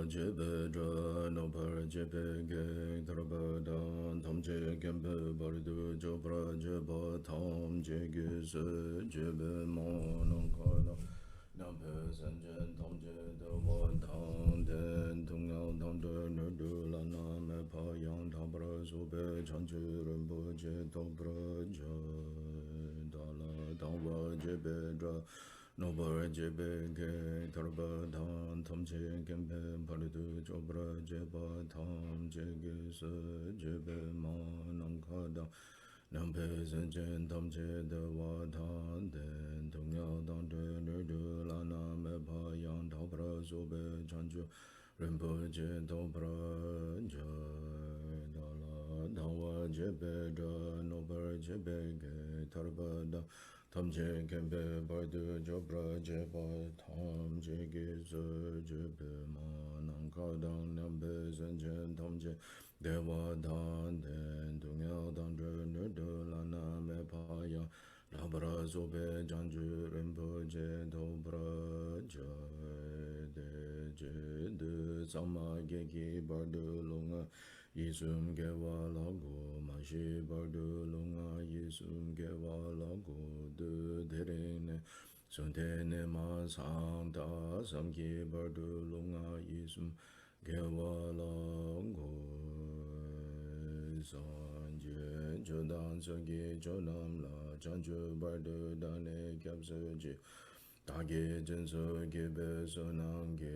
jebe dra no par jebe ge taraba dan tam je gembe bardu jobra jeba tam je ge se jebe mo non kada nam pe san jen tam je de wan tang den tung yao tang de ne de la na me pa yang tam bra so be chan ju ren bo je to bra ja da la dang wa jebe dra no bar jebe ge tarba dan tam je gembe bardu jobra jeba tam je ge se jebe ma nang ka da nam pe sen chen tam je de wa dan den tung yao dang de ne de la na me pa yang tao pra so be chan ju ren po je to pra ja da la dang wa jebe da no bar jebe ge tarba da tam je gembe bardu jobra jeba tam je ge se jebe ma nang ka dang nam pe sen chen tam je de wa dan den tung yao dang de ne de la na me pa ya la bra so be jan ju ren po je to bra ja de je de sama ge gi bardu longa yisum ge wa la go ma shi bardu longa yisum ge wa la go de re ne sun te ne ma sang da sam ge bardu longa yisum ge wa la go san je jo dan so ge jo nam la chan ju bardu da ne kyab se ji da ge jen so ge be so nang ge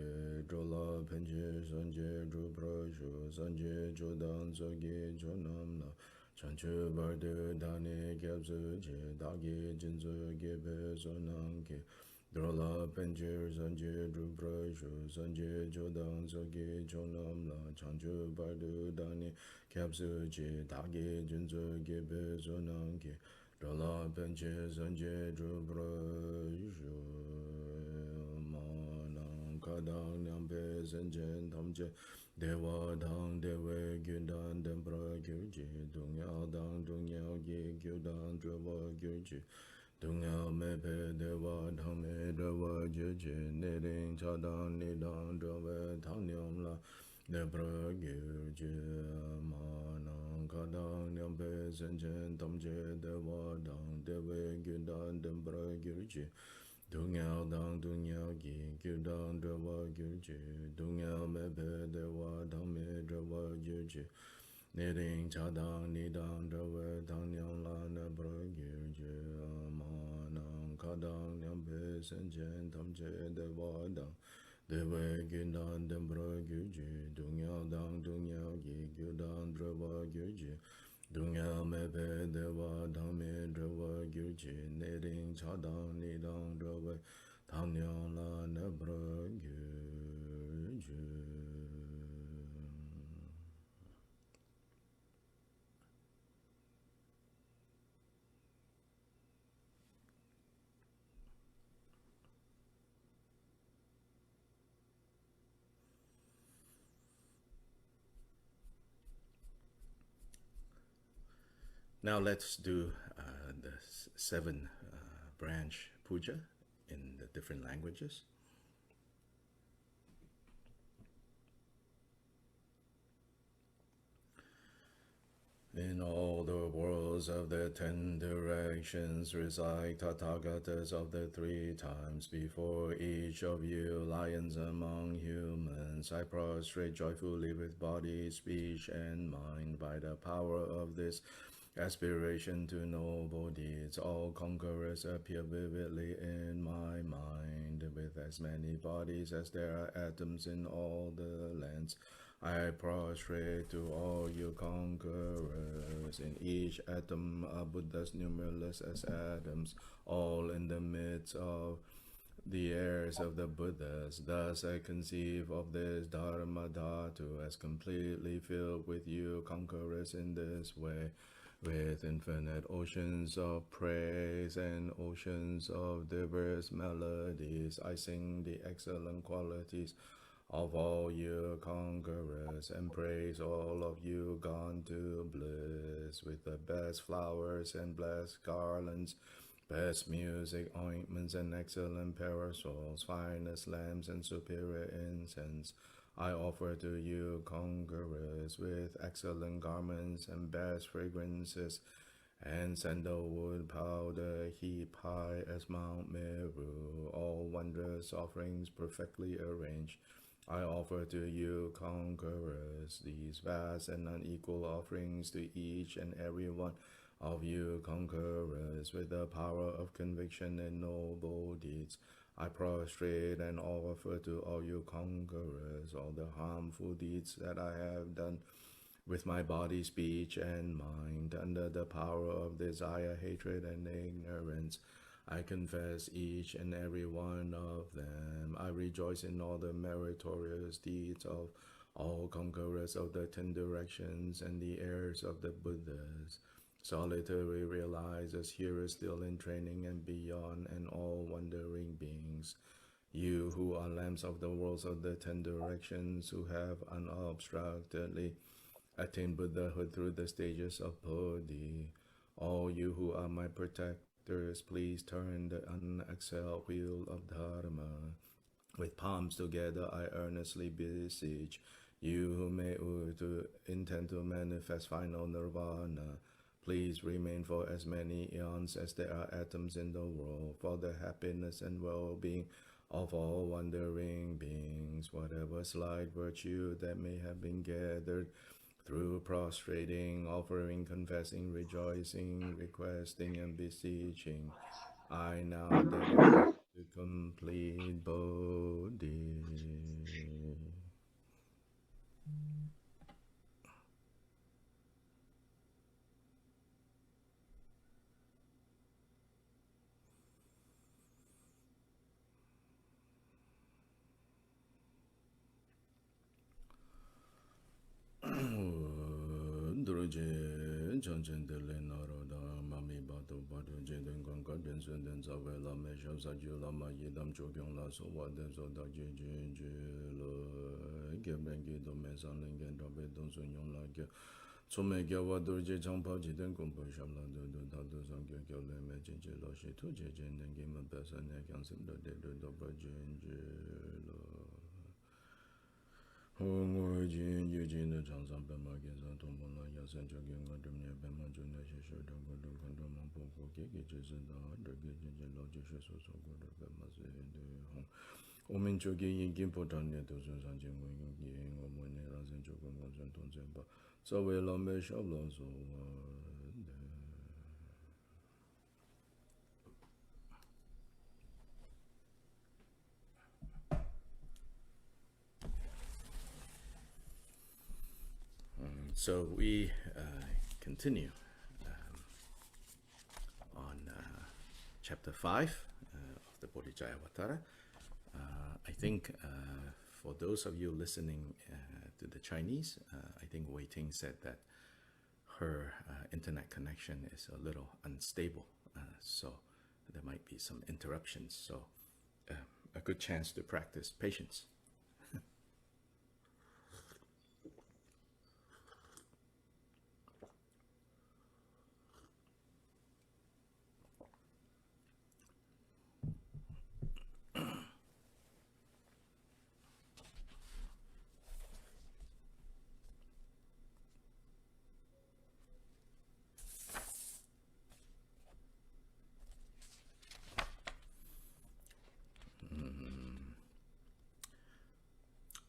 zho la pen je san je zhu pra shu san je jo dan so ge jo nam la chan chu bardu da ne kyab se ji da ge jen so ge be so nang ge zho la pen je san je zhu pra shu san je jo dan so ge jo nam la chan chu bardu da ne kyab se ji da ge jen so ge be so nang ge zho la pen je san je zhu pra shu ma nang ka dang nyam pe sen chen tam che de wa dang de we gyun dan den pra gyur ji dung yao dang dung yao gi gyur dan zhe wa gyur ji dung yao me pe de wa dang me de wa ji ji ne ring cha dang ni dang zhe we tang nyam la de pra gyur ji ma nang ka dang nyam pe sen chen tam che de wa dang de we gyun dan den pra gyur ji dung yao dang dung yao gi gyur dang zhe wa gyur ji dung yao me pe de wa dang me zhe wa gyur ji ne ring cha dang ni dang zhe we tang nyam la ne pra gyur ji ma nang ka dang nyam pe sen chen tam che de wa dang de we gyun dan den pra gyur ji dung yao dang dung yao gi gyur dang zhe wa gyur ji dung yao me pe de wa dang me zhe wa gyur ji ne ring cha dang ni dang zhe we tang nyam la ne pra gyur ji. Now let's do the seven branch puja in the different languages. In all the worlds of the 10 directions reside Tathagatas of the 3 times. Before each of you, lions among humans, I prostrate joyfully with body, speech, and mind. By the power of this aspiration to noble deeds, all conquerors appear vividly in my mind. With as many bodies as there are atoms in all the lands, I prostrate to all you conquerors. In each atom are Buddhas numberless as atoms, all in the midst of the heirs of the Buddhas. Thus I conceive of this Dharma Dhatu as completely filled with you conquerors in this way. With infinite oceans of praise and oceans of diverse melodies, I sing the excellent qualities of all you conquerors, and praise all of you gone to bliss. With the best flowers and blessed garlands, best music, ointments, and excellent parasols, finest lamps and superior incense, I offer to you, conquerors, with excellent garments and best fragrances, and sandalwood powder heap high as Mount Meru, all wondrous offerings perfectly arranged. I offer to you, conquerors, these vast and unequal offerings to each and every one of you, conquerors, with the power of conviction and noble deeds. I prostrate and offer to all you conquerors all the harmful deeds that I have done with my body, speech, and mind, under the power of desire, hatred, and ignorance. I confess each and every one of them. I rejoice in all the meritorious deeds of all conquerors of the 10 directions and the heirs of the Buddhas. Solitary realizers, hearers still in training and beyond, and all wandering beings. You who are lamps of the worlds of the 10 directions, who have unobstructedly attained Buddhahood through the stages of Bodhi. All you who are my protectors, please turn the unaxled wheel of Dharma. With palms together, I earnestly beseech you who may intend to manifest final nirvana. Please remain for as many eons as there are atoms in the world, for the happiness and well-being of all wandering beings, whatever slight virtue that may have been gathered through prostrating, offering, confessing, rejoicing, requesting, and beseeching, I now dedicate to complete Bodhi. Druje chanchen dele naroda mami batu batu jeden ganga den sun den zawe la me shaw sa ju la ma yedam chokyong la so wa den so da je lo ge ben ge do me san len gen do be don sun yong la ge so me ge wa druje chang pa ji den kum pa sham la do da do sang ge ge le me je lo shi tu je den ge ma ba san ne kyang sim do de do ba je lo Hong Jin Yu Jin the Chang San Pema Gen Tong Pon La Ya San Chok Yang Ga Dum Ne Pema Ju Ne Shi Shu Dong Gu Dong Kan Dong Mang Po Ko Ke Ke Che Sen Da De Ge Jin Jin Lo Ji Shu So So Gu De Pema Se De Hong O Min Chok Ge Yin Gin Po Tan Ne Do Sun San Jin Wen Yin Ki Yin O Mo Ne Ran Sen Chok Gun Gon San Tong Zen Ba So We Lo Me Shao Lo So De So we continue on chapter 5 of the Bodhicharyavatara. I think for those of you listening to the Chinese, I think Wei Ting said that her internet connection is a little unstable, so there might be some interruptions. So a good chance to practice patience.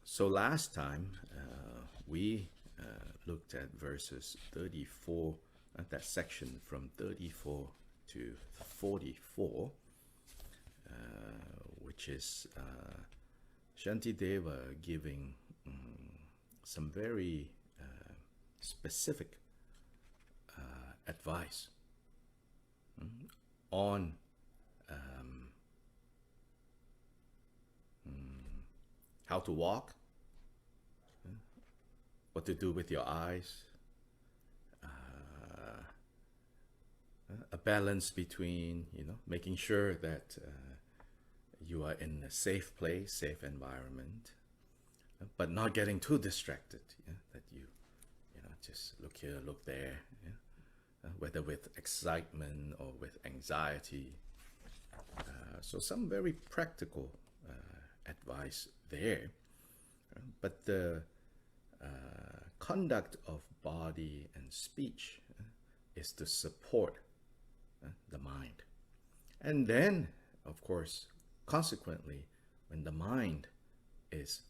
So last time we looked at verses 34, that section from 34 to 44, which is Shantideva giving some very specific advice on how to walk, what to do with your eyes, a balance between, making sure that you are in a safe place, safe environment, but not getting too distracted, that you just look here, look there, whether with excitement or with anxiety. So some very practical advice there. But the conduct of body and speech is to support the mind. And then, of course, consequently, when the mind is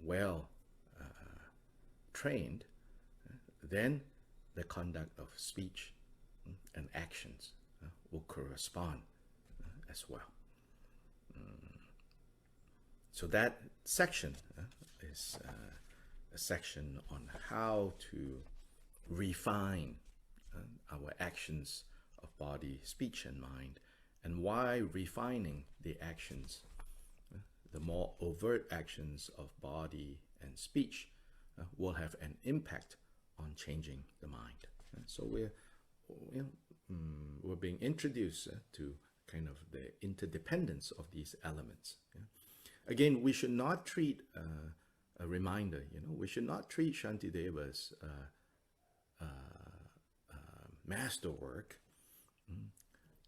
well trained, then the conduct of speech and actions will correspond as well. So that section is a section on how to refine our actions of body, speech, and mind, and why refining the actions, the more overt actions of body and speech, will have an impact on changing the mind. So we're being introduced to kind of the interdependence of these elements. Again, we should not treat a reminder, we should not treat Shantideva's masterwork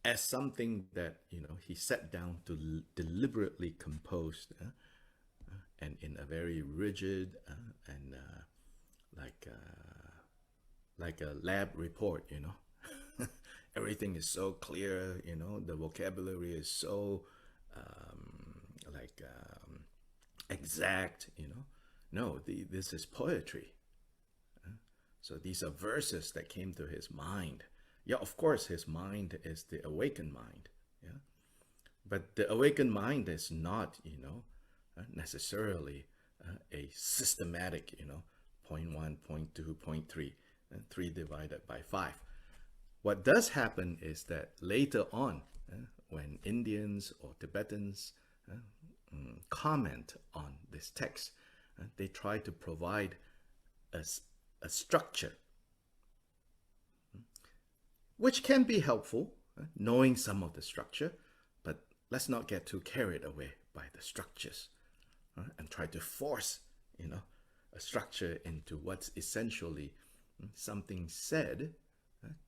as something that he sat down to deliberately compose and in a very rigid and like a lab report, everything is so clear, the vocabulary is so exact, No, this is poetry. So these are verses that came to his mind. Yeah, of course, his mind is the awakened mind. Yeah, but the awakened mind is not, necessarily a systematic, 0.1, 0.2, 0.3, 3 divided by 5. What does happen is that later on, when Indians or Tibetans comment on this text, they try to provide a structure, which can be helpful, knowing some of the structure, but let's not get too carried away by the structures and try to force, a structure into what's essentially something said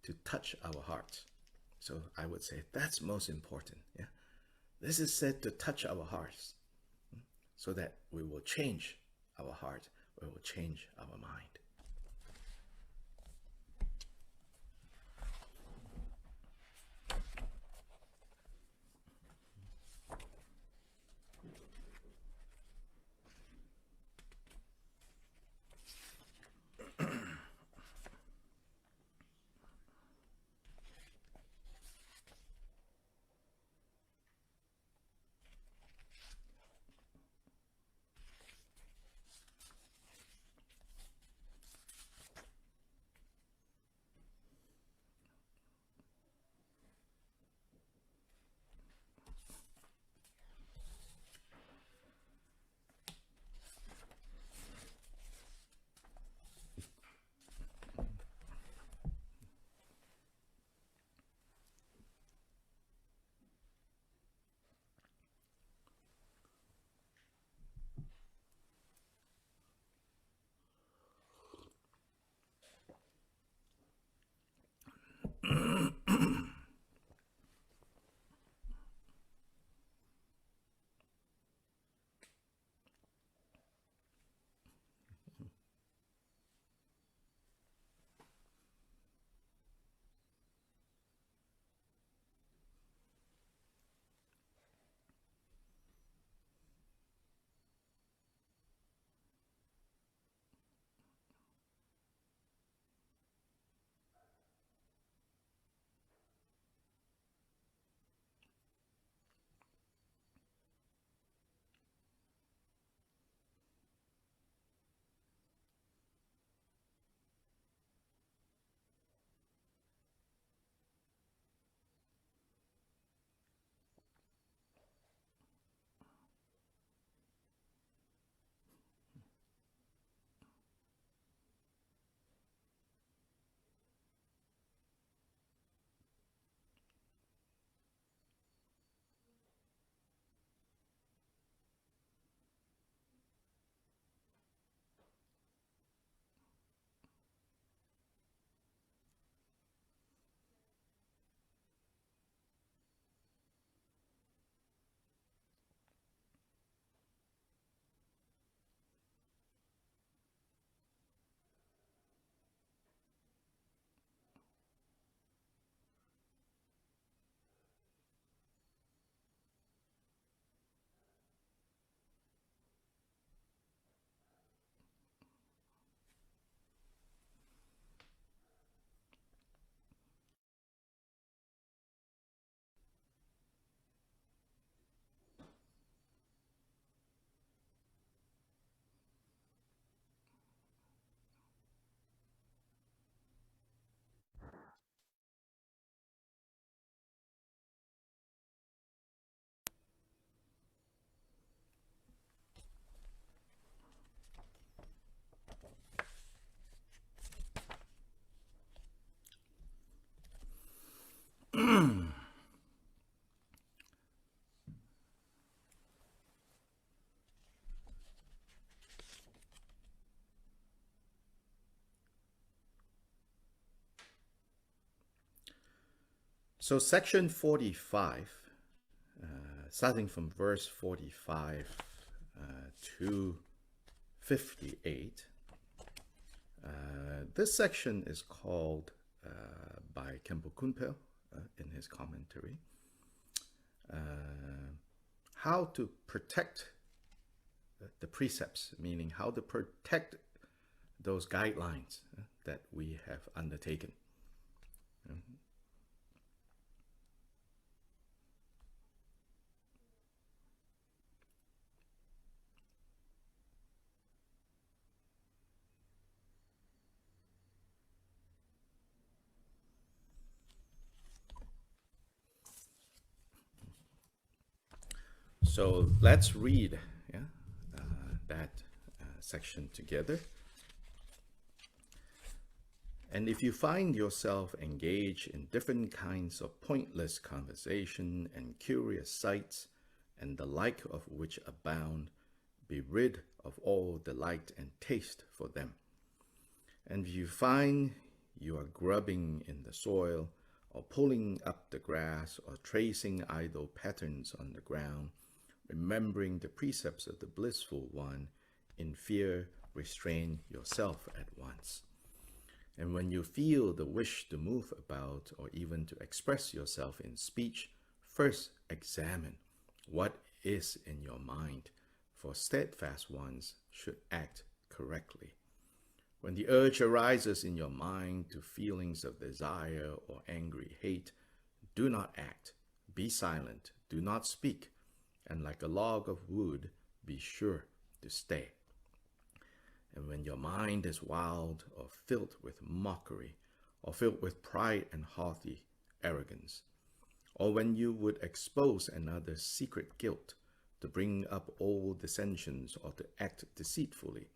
to touch our hearts. So I would say that's most important. Yeah, this is said to touch our hearts, so that we will change our heart, we will change our mind. So section 45, starting from verse 45 to 58, this section is called by Khenpo Kunpel in his commentary, how to protect the precepts, meaning how to protect those guidelines that we have undertaken. So let's read that section together. And if you find yourself engaged in different kinds of pointless conversation and curious sights, and the like of which abound, be rid of all delight and taste for them. And if you find you are grubbing in the soil, or pulling up the grass, or tracing idle patterns on the ground, remembering the precepts of the blissful one, in fear restrain yourself at once. And when you feel the wish to move about or even to express yourself in speech, first examine what is in your mind, for steadfast ones should act correctly. When the urge arises in your mind to feelings of desire or angry hate, do not act, be silent, do not speak, and like a log of wood, be sure to stay. And when your mind is wild or filled with mockery, or filled with pride and haughty arrogance, or when you would expose another's secret guilt to bring up old dissensions or to act deceitfully,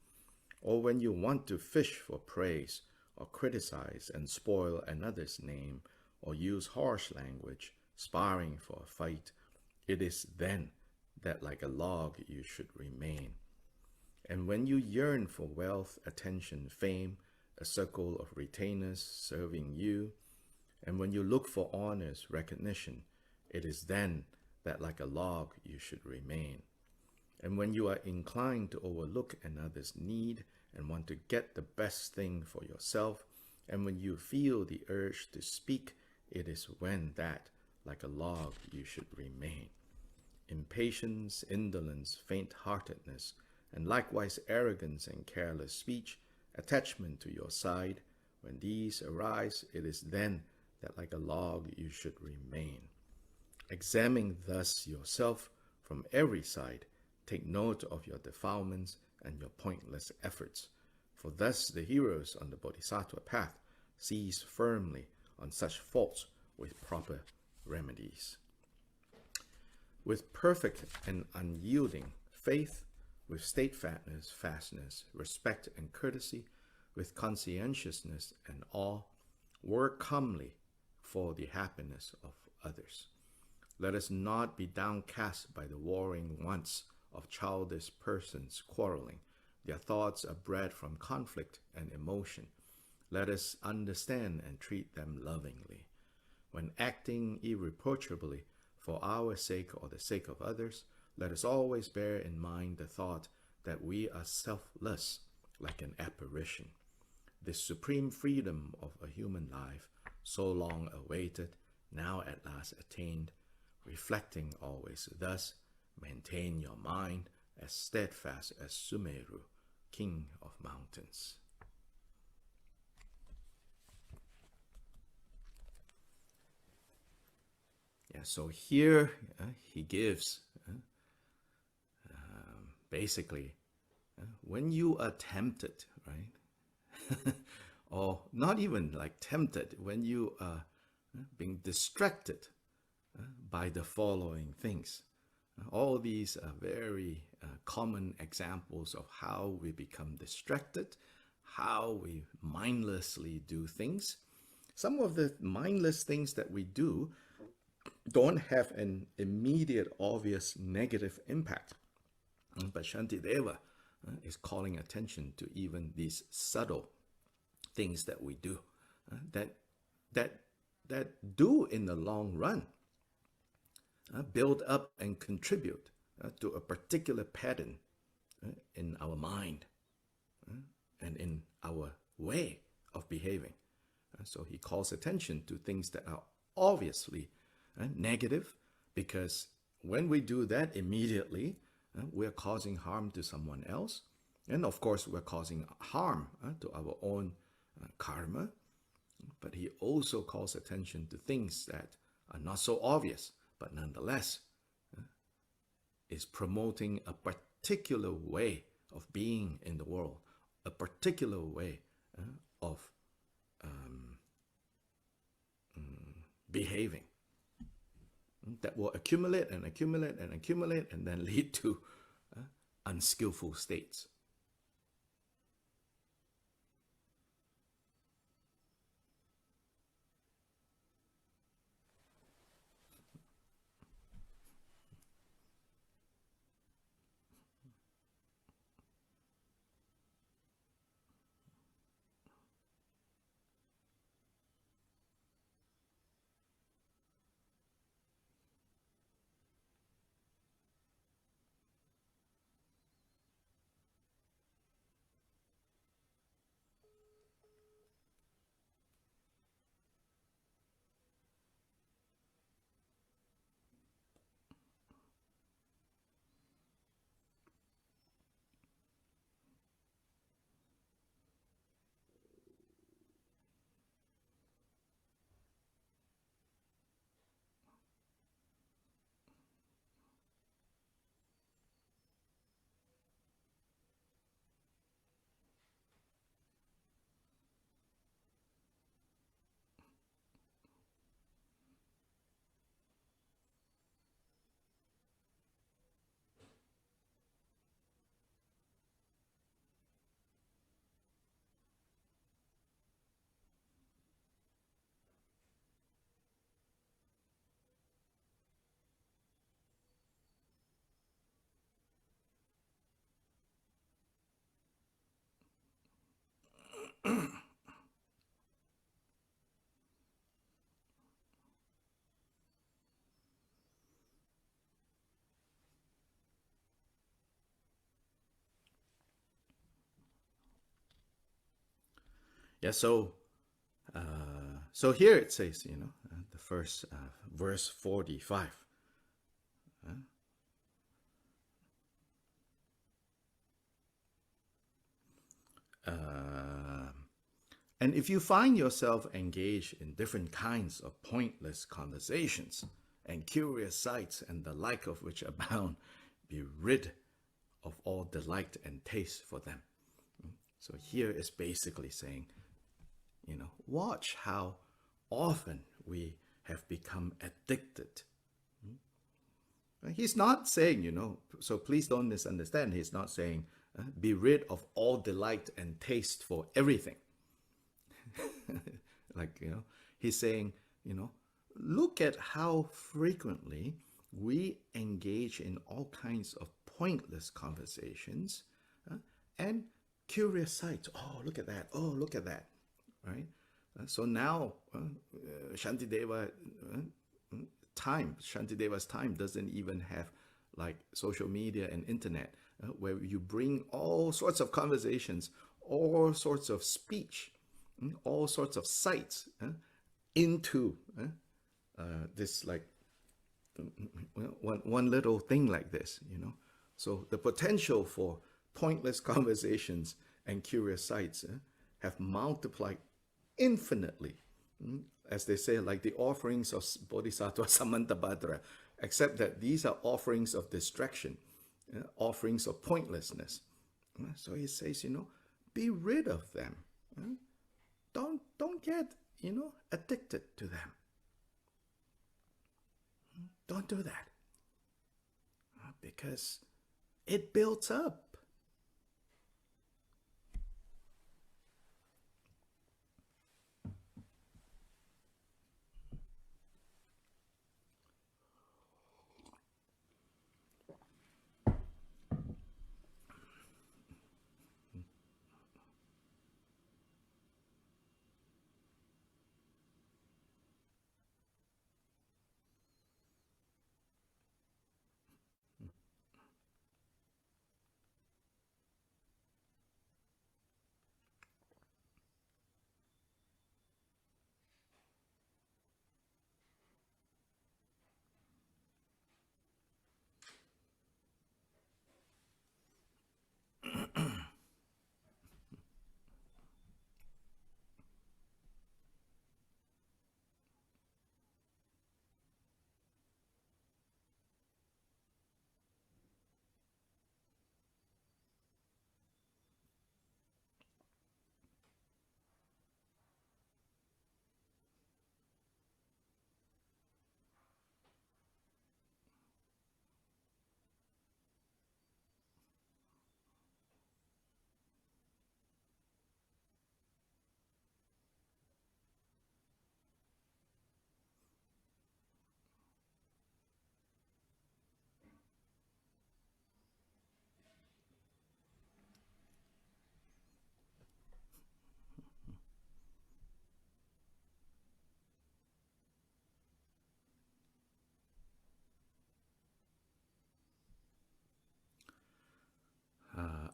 or when you want to fish for praise or criticize and spoil another's name or use harsh language, sparring for a fight, it is then that like a log you should remain. And when you yearn for wealth, attention, fame, a circle of retainers serving you, and when you look for honors, recognition, it is then that like a log you should remain. And when you are inclined to overlook another's need and want to get the best thing for yourself, and when you feel the urge to speak, it is when that, like a log, you should remain. Impatience, indolence, faint-heartedness, and likewise arrogance and careless speech, attachment to your side, when these arise, it is then that like a log you should remain. Examine thus yourself from every side, take note of your defilements and your pointless efforts, for thus the heroes on the Bodhisattva path seize firmly on such faults with proper remedies. With perfect and unyielding faith, with steadfastness, respect and courtesy, with conscientiousness and awe, work calmly for the happiness of others. Let us not be downcast by the warring wants of childish persons quarreling. Their thoughts are bred from conflict and emotion. Let us understand and treat them lovingly. When acting irreproachably for our sake or the sake of others, let us always bear in mind the thought that we are selfless, like an apparition. This supreme freedom of a human life, so long awaited, now at last attained, reflecting always thus, maintain your mind as steadfast as Sumeru, king of mountains. Yeah, so here he gives basically when you are tempted, right? Or not even like tempted, when you are being distracted by the following things. All these are very common examples of how we become distracted, how we mindlessly do things. Some of the mindless things that we do don't have an immediate, obvious negative impact. But Shantideva is calling attention to even these subtle things that we do that that do in the long run build up and contribute to a particular pattern in our mind and in our way of behaving. So he calls attention to things that are obviously negative, because when we do that immediately, we're causing harm to someone else. And of course, we're causing harm to our own karma. But he also calls attention to things that are not so obvious, but nonetheless is promoting a particular way of being in the world, a particular way of behaving that will accumulate and accumulate and accumulate and then lead to unskillful states. Yeah, so here it says, the first verse 45. And if you find yourself engaged in different kinds of pointless conversations and curious sights and the like of which abound, be rid of all delight and taste for them. So here is basically saying, watch how often we have become addicted. He's not saying, so please don't misunderstand, he's not saying be rid of all delight and taste for everything. He's saying, look at how frequently we engage in all kinds of pointless conversations and curious sights. Oh, look at that. Oh, look at that. Right? So now Shantideva's time doesn't even have like social media and internet where you bring all sorts of conversations, all sorts of speech, all sorts of sights into this like one little thing like this, So the potential for pointless conversations and curious sights have multiplied infinitely, as they say, like the offerings of Bodhisattva Samantabhadra, except that these are offerings of distraction, offerings of pointlessness. So he says, be rid of them. Don't get, addicted to them. Don't do that. Because it builds up.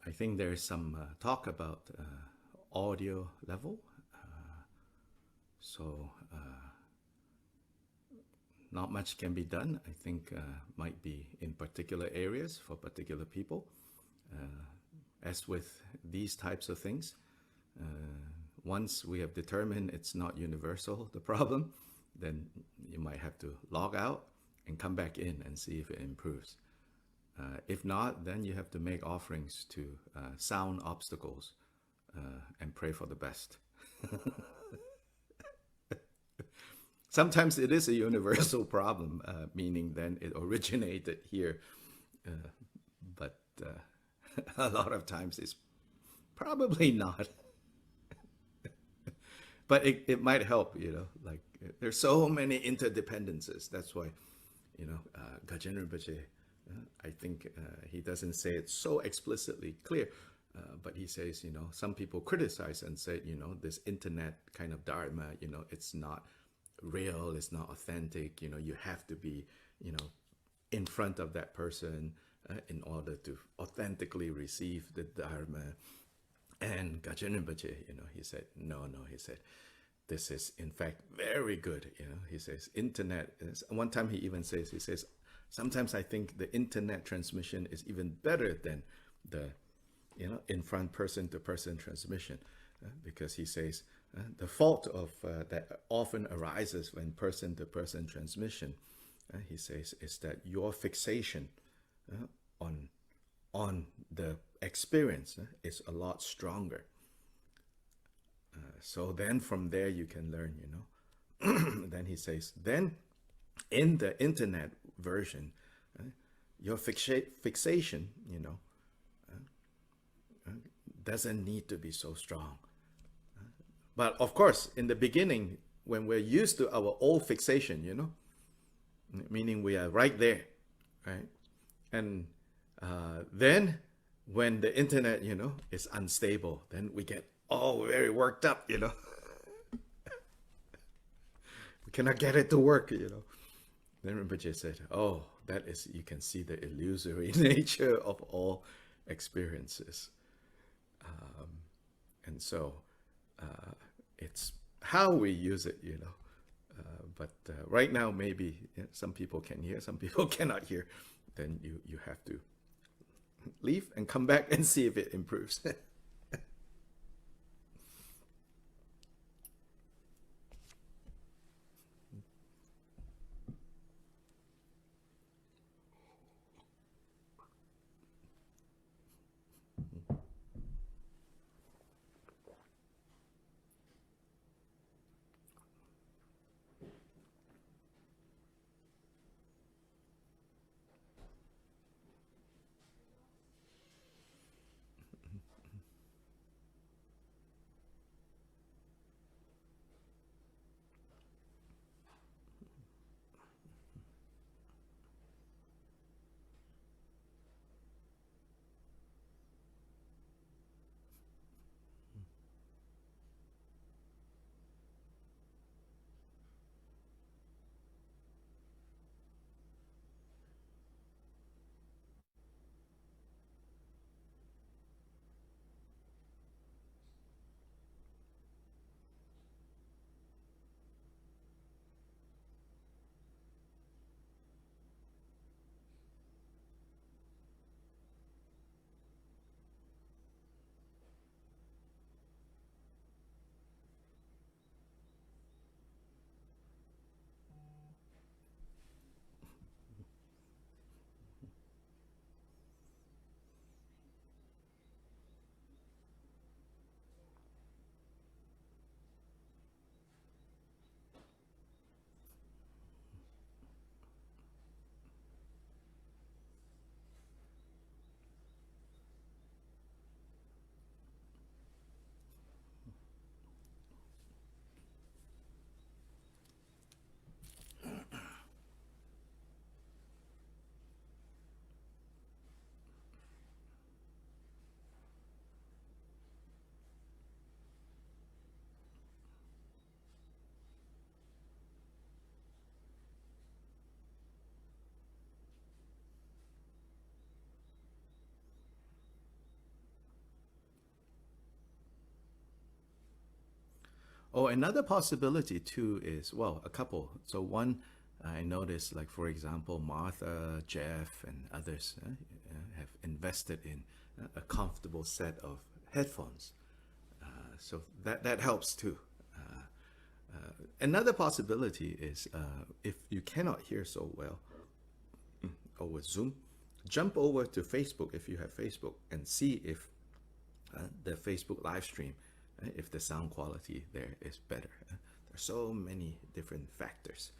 I think there's some talk about audio level. So not much can be done. I think might be in particular areas for particular people. As with these types of things, once we have determined it's not universal, the problem, then you might have to log out and come back in and see if it improves. If not, then you have to make offerings to sound obstacles and pray for the best. Sometimes it is a universal problem, meaning then it originated here. But a lot of times it's probably not. But it might help, like there's so many interdependencies. That's why, Gajen Rinpoche, I think he doesn't say it so explicitly clear, but he says, some people criticize and say, this internet kind of dharma, it's not real, it's not authentic, you have to be, in front of that person in order to authentically receive the dharma. And Gajen Rinpoche, he said, no, he said, this is in fact very good, he says, internet is, one time he even says, sometimes I think the internet transmission is even better than the, in front person to person transmission, because he says the fault of that often arises when person to person transmission, he says, is that your fixation on the experience is a lot stronger. So then from there you can learn, Then he says, then in the internet version, your fixation, doesn't need to be so strong. But of course, in the beginning, when we're used to our old fixation, meaning we are right there, right? And then when the internet, is unstable, then we get all very worked up, We cannot get it to work, Then Rinpoche said, oh, that is, you can see the illusory nature of all experiences. And so it's how we use it, But right now, maybe some people can hear, some people cannot hear. Then you have to leave and come back and see if it improves. Oh, another possibility too is, well, a couple. So one, I noticed, like for example, Martha, Jeff, and others have invested in a comfortable set of headphones. So that helps too. Another possibility is if you cannot hear so well over Zoom, jump over to Facebook if you have Facebook and see if the Facebook live stream, if the sound quality there is better. There's so many different factors.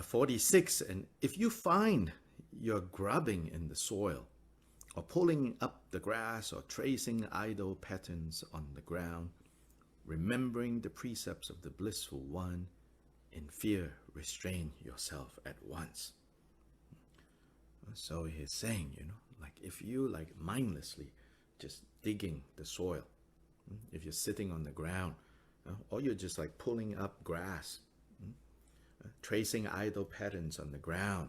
46, and if you find you're grubbing in the soil, or pulling up the grass, or tracing idle patterns on the ground, remembering the precepts of the blissful one, in fear restrain yourself at once. So he's saying, like if you like mindlessly just digging the soil, if you're sitting on the ground, or you're just like pulling up grass, tracing idle patterns on the ground.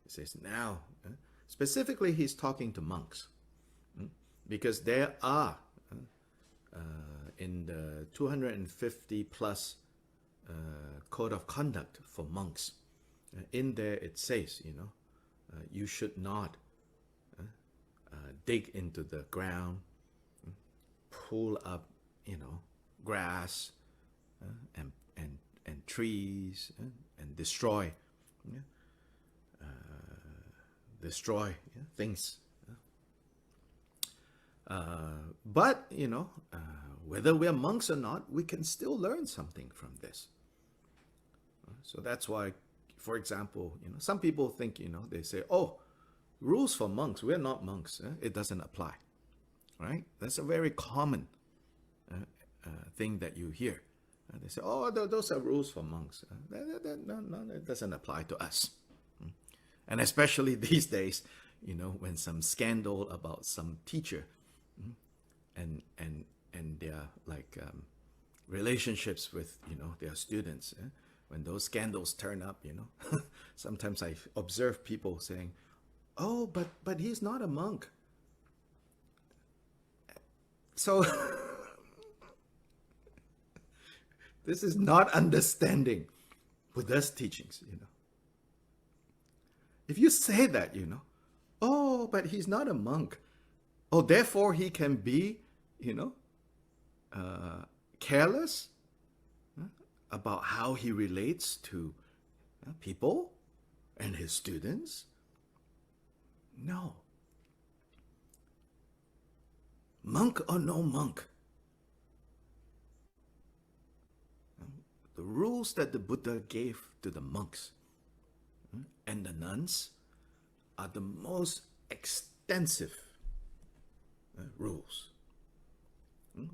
He says now, specifically he's talking to monks, because there are, in the 250 plus code of conduct for monks, in there it says, you should not dig into the ground, pull up, grass, and trees, and destroy things. But whether we're monks or not, we can still learn something from this. So that's why, for example, some people think, they say, oh, rules for monks, we're not monks, it doesn't apply, right? That's a very common thing that you hear. They say, oh, those are rules for monks. No, it doesn't apply to us. And especially these days, when some scandal about some teacher and their like relationships with, their students, when those scandals turn up, sometimes I observe people saying, oh, but he's not a monk. So this is not understanding Buddha's teachings, If you say that, oh, but he's not a monk. Oh, therefore he can be, careless about how he relates to people and his students. No. Monk or no monk, the rules that the Buddha gave to the monks and the nuns are the most extensive rules.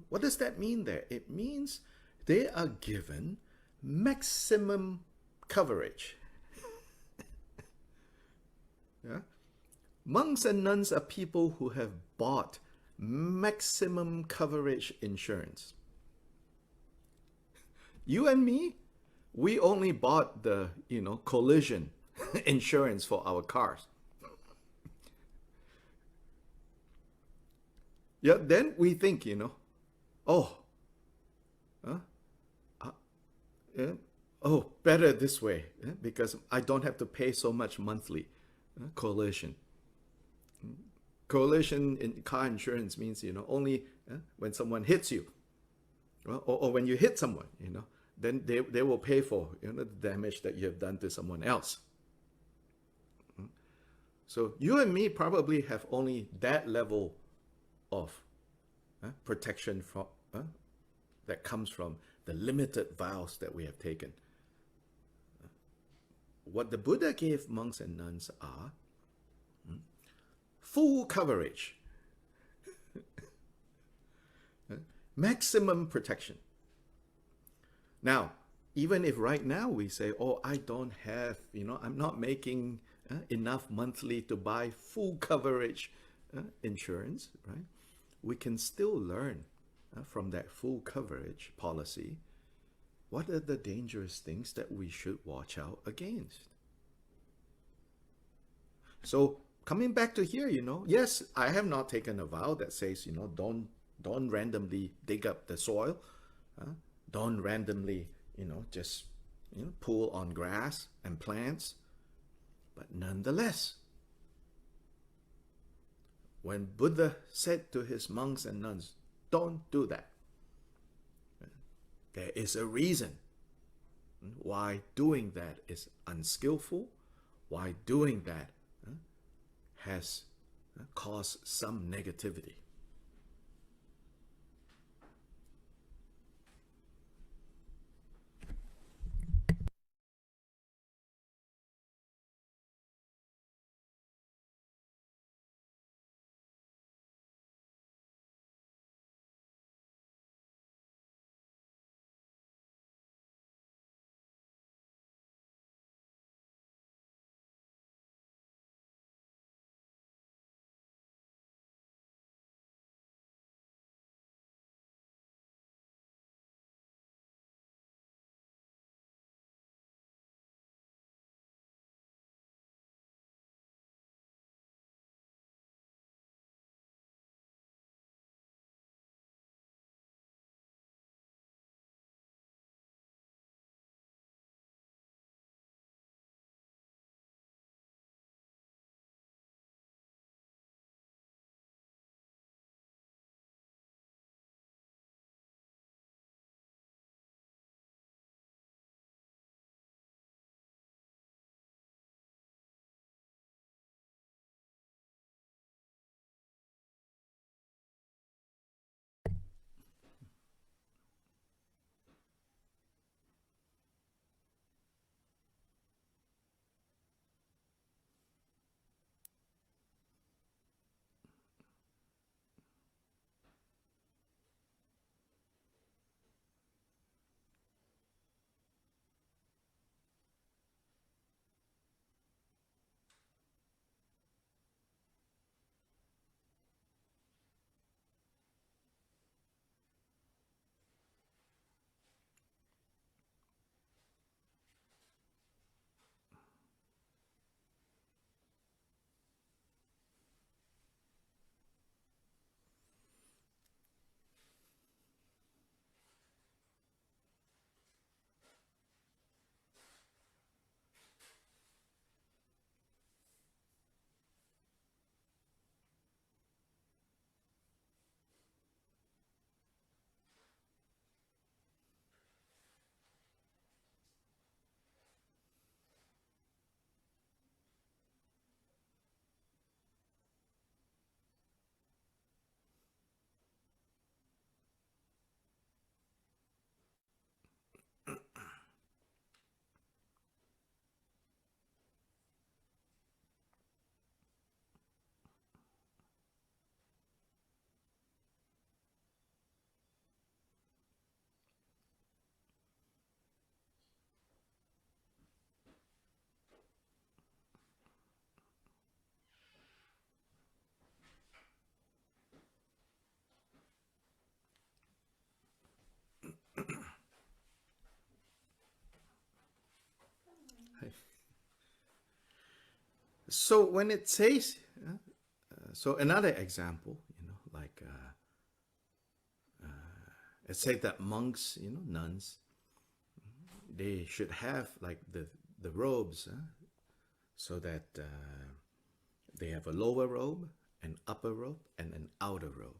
What does that mean there? It means they are given maximum coverage. Yeah? Monks and nuns are people who have bought maximum coverage insurance. You and me, we only bought the, collision insurance for our cars. Yeah, then we think, better this way, because I don't have to pay so much monthly. Collision. Collision in car insurance means, only when someone hits you, or when you hit someone, then they will pay for the damage that you have done to someone else. So you and me probably have only that level of protection from that comes from the limited vows that we have taken. what the Buddha gave monks and nuns are full coverage, maximum protection. Now, even if right now we say, oh, I don't have, I'm not making enough monthly to buy full coverage insurance, right? We can still learn from that full coverage policy what are the dangerous things that we should watch out against. So coming back to here, yes, I have not taken a vow that says, don't randomly dig up the soil, don't randomly, just pull on grass and plants. But nonetheless, when Buddha said to his monks and nuns, don't do that, there is a reason why doing that is unskillful, why doing that has caused some negativity. So when it says, so another example, like it said that monks, nuns, they should have like the robes, so that they have a lower robe, an upper robe, and an outer robe.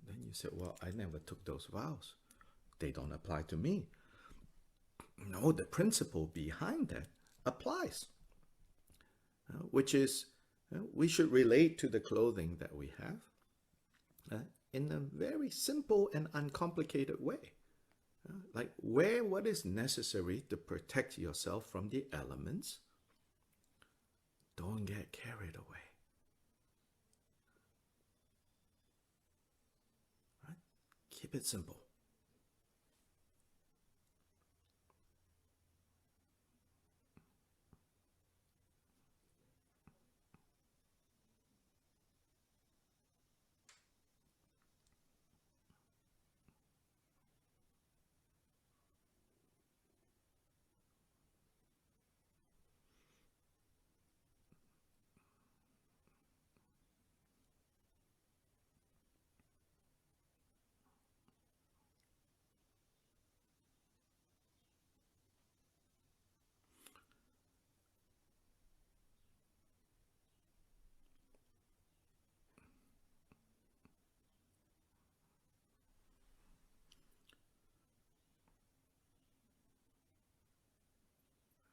Then you say, well, I never took those vows. They don't apply to me. No, the principle behind that applies, which is we should relate to the clothing that we have in a very simple and uncomplicated way. Like wear what is necessary to protect yourself from the elements. Don't get carried away. Right? Keep it simple.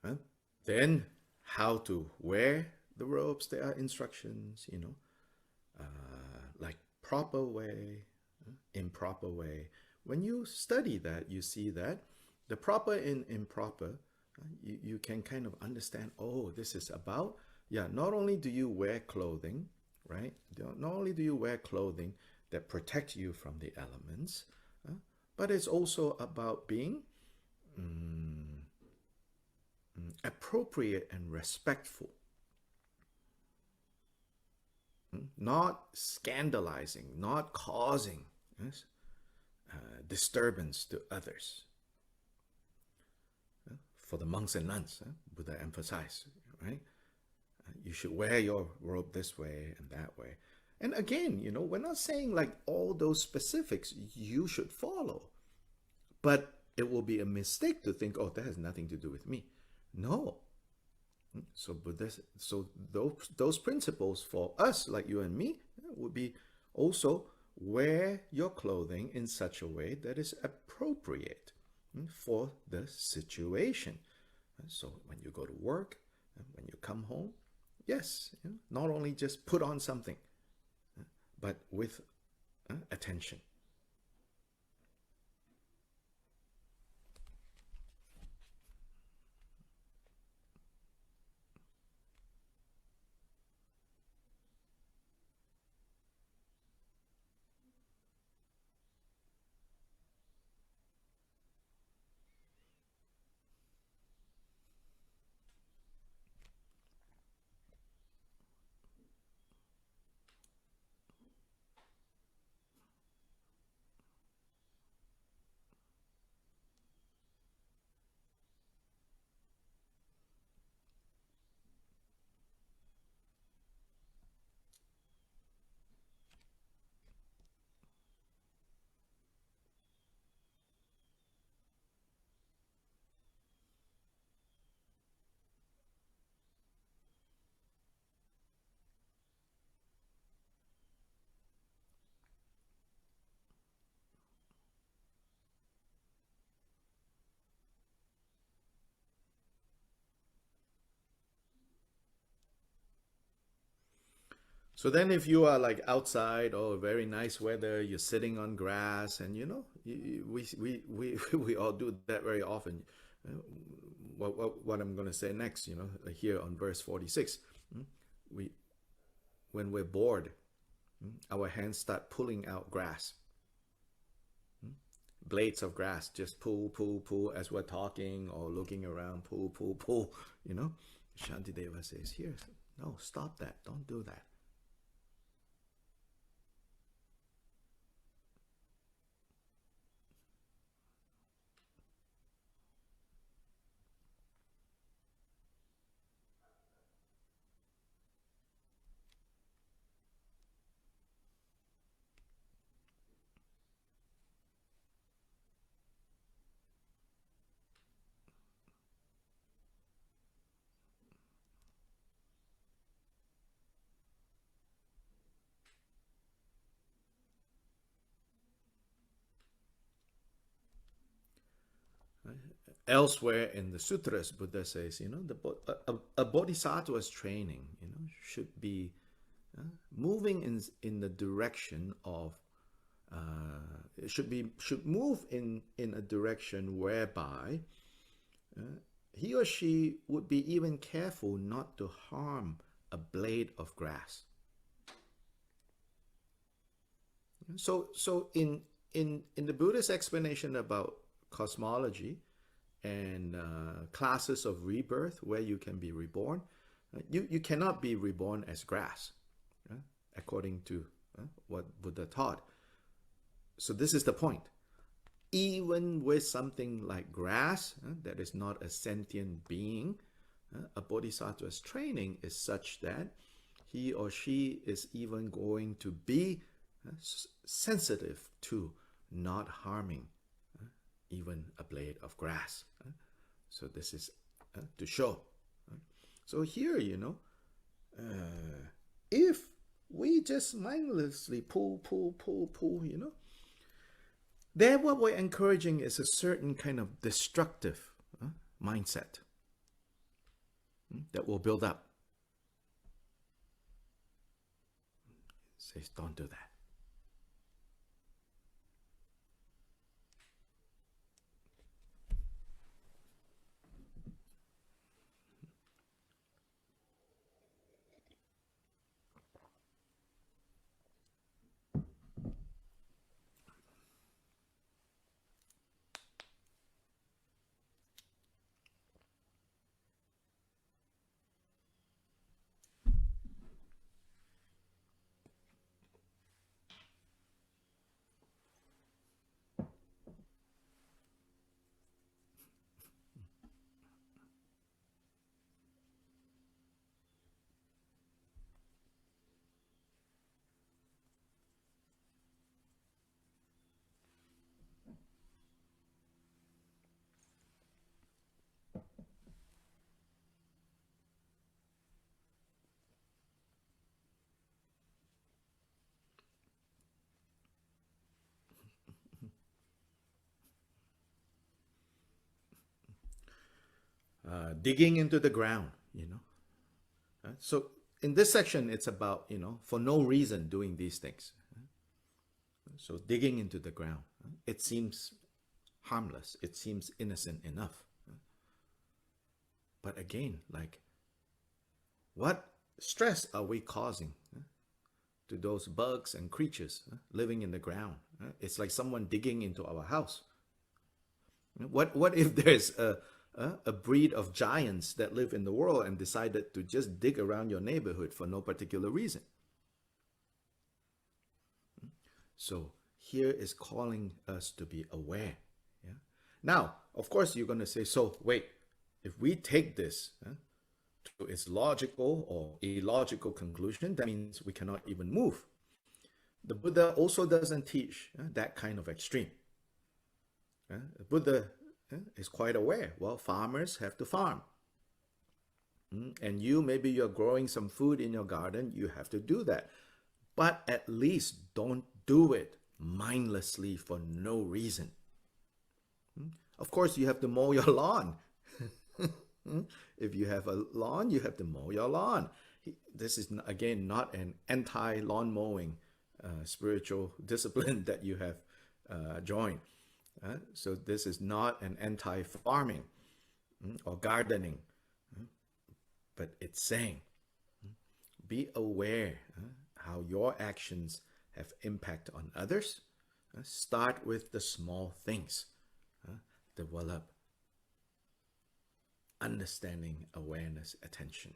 Huh? Then how to wear the robes, there are instructions, like proper way, improper way. When you study that, you see that the proper and improper, you can kind of understand, oh, this is about, not only do you wear clothing, right? Not only do you wear clothing that protect you from the elements, but it's also about being appropriate and respectful, not scandalizing, not causing disturbance to others. For the monks and nuns, Buddha emphasized, right? You should wear your robe this way and that way. And again, we're not saying like all those specifics you should follow, but it will be a mistake to think, oh, that has nothing to do with me. No. So those principles for us, like you and me, would be also wear your clothing in such a way that is appropriate for the situation. So when you go to work, when you come home, yes, not only just put on something, but with attention. So then if you are like outside or very nice weather, you're sitting on grass and we all do that very often. What I'm going to say next, here on verse 46, we when we're bored, our hands start pulling out grass. Blades of grass, just pull as we're talking or looking around, pull, Shantideva says, here, no, stop that, don't do that. Elsewhere in the sutras, Buddha says, a bodhisattva's training, should be moving in the direction of It should move in a direction whereby he or she would be even careful not to harm a blade of grass. So in the Buddhist explanation about cosmology and classes of rebirth where you can be reborn, you cannot be reborn as grass, according to what Buddha taught. So this is the point. Even with something like grass, that is not a sentient being, a bodhisattva's training is such that he or she is even going to be sensitive to not harming even a blade of grass. So this is to show. So here, if we just mindlessly pull, then what we're encouraging is a certain kind of destructive mindset that will build up. It says, don't do that. Digging into the ground, So in this section, it's about, for no reason doing these things. So digging into the ground, it seems harmless. It seems innocent enough. But again, like, what stress are we causing to those bugs and creatures living in the ground? It's like someone digging into our house. What if there's a breed of giants that live in the world and decided to just dig around your neighborhood for no particular reason? So here is calling us to be aware. Now, of course, you're going to say, so wait, if we take this to its logical or illogical conclusion, that means we cannot even move. The Buddha also doesn't teach that kind of extreme. The Buddha is quite aware. Well, farmers have to farm. And maybe you're growing some food in your garden, you have to do that. But at least don't do it mindlessly for no reason. Of course, you have to mow your lawn. If you have a lawn, you have to mow your lawn. This is, again, not an anti-lawn mowing spiritual discipline that you have joined. So this is not an anti-farming or gardening, but it's saying, be aware how your actions have impact on others. Start with the small things. Develop understanding, awareness, attention.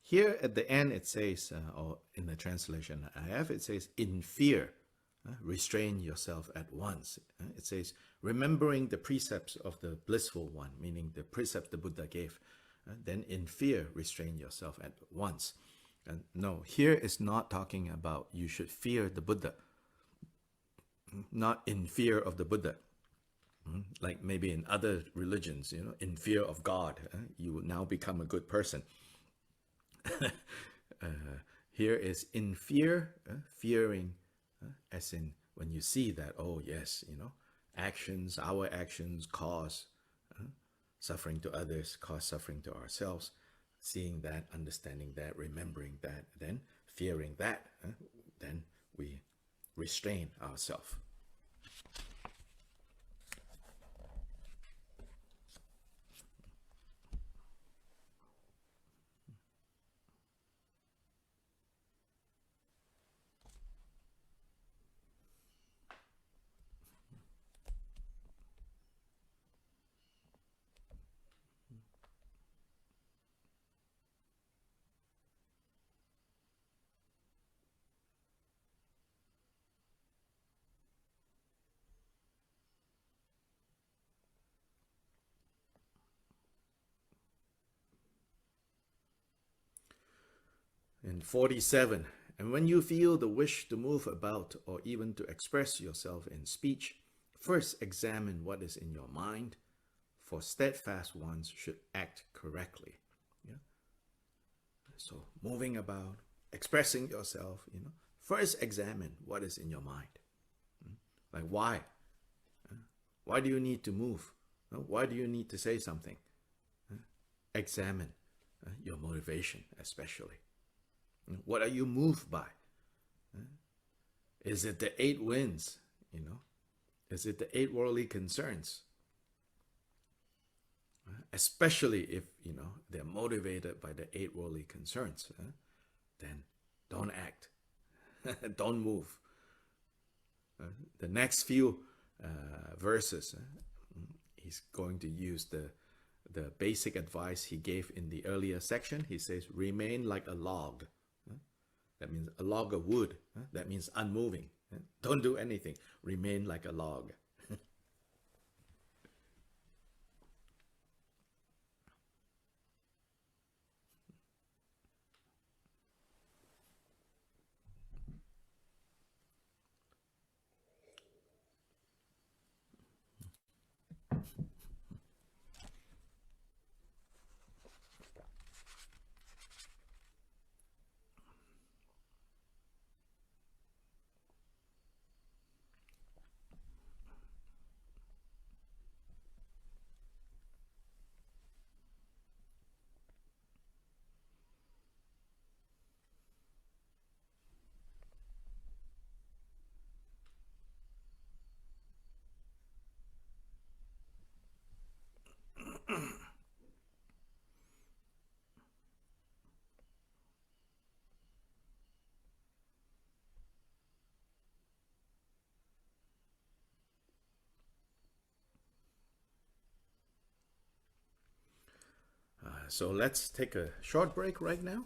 Here at the end it says, or in the translation I have, it says, in fear, restrain yourself at once. It says, remembering the precepts of the blissful one, meaning the precepts the Buddha gave. Then in fear, restrain yourself at once. And no, here is not talking about you should fear the Buddha, not in fear of the Buddha. Like maybe in other religions, in fear of God, you will now become a good person. Here is in fear, fearing, as in when you see that, oh yes, actions, our actions cause suffering to others, cause suffering to ourselves. Seeing that, understanding that, remembering that, then fearing that, then we restrain ourselves. And 47, and when you feel the wish to move about or even to express yourself in speech, first examine what is in your mind, for steadfast ones should act correctly. Yeah? So moving about, expressing yourself, first examine what is in your mind. Like why? Why do you need to move? Why do you need to say something? Examine your motivation especially. What are you moved by? Is it the 8 winds? Is it the 8 worldly concerns? Especially if, they're motivated by the 8 worldly concerns, then don't act. Don't move. The next few verses, he's going to use the basic advice he gave in the earlier section. He says, remain like a log. That means a log of wood. That means unmoving. Don't do anything. Remain like a log. So let's take a short break right now.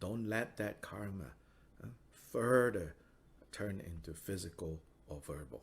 don't let that karma further turn into physical or verbal.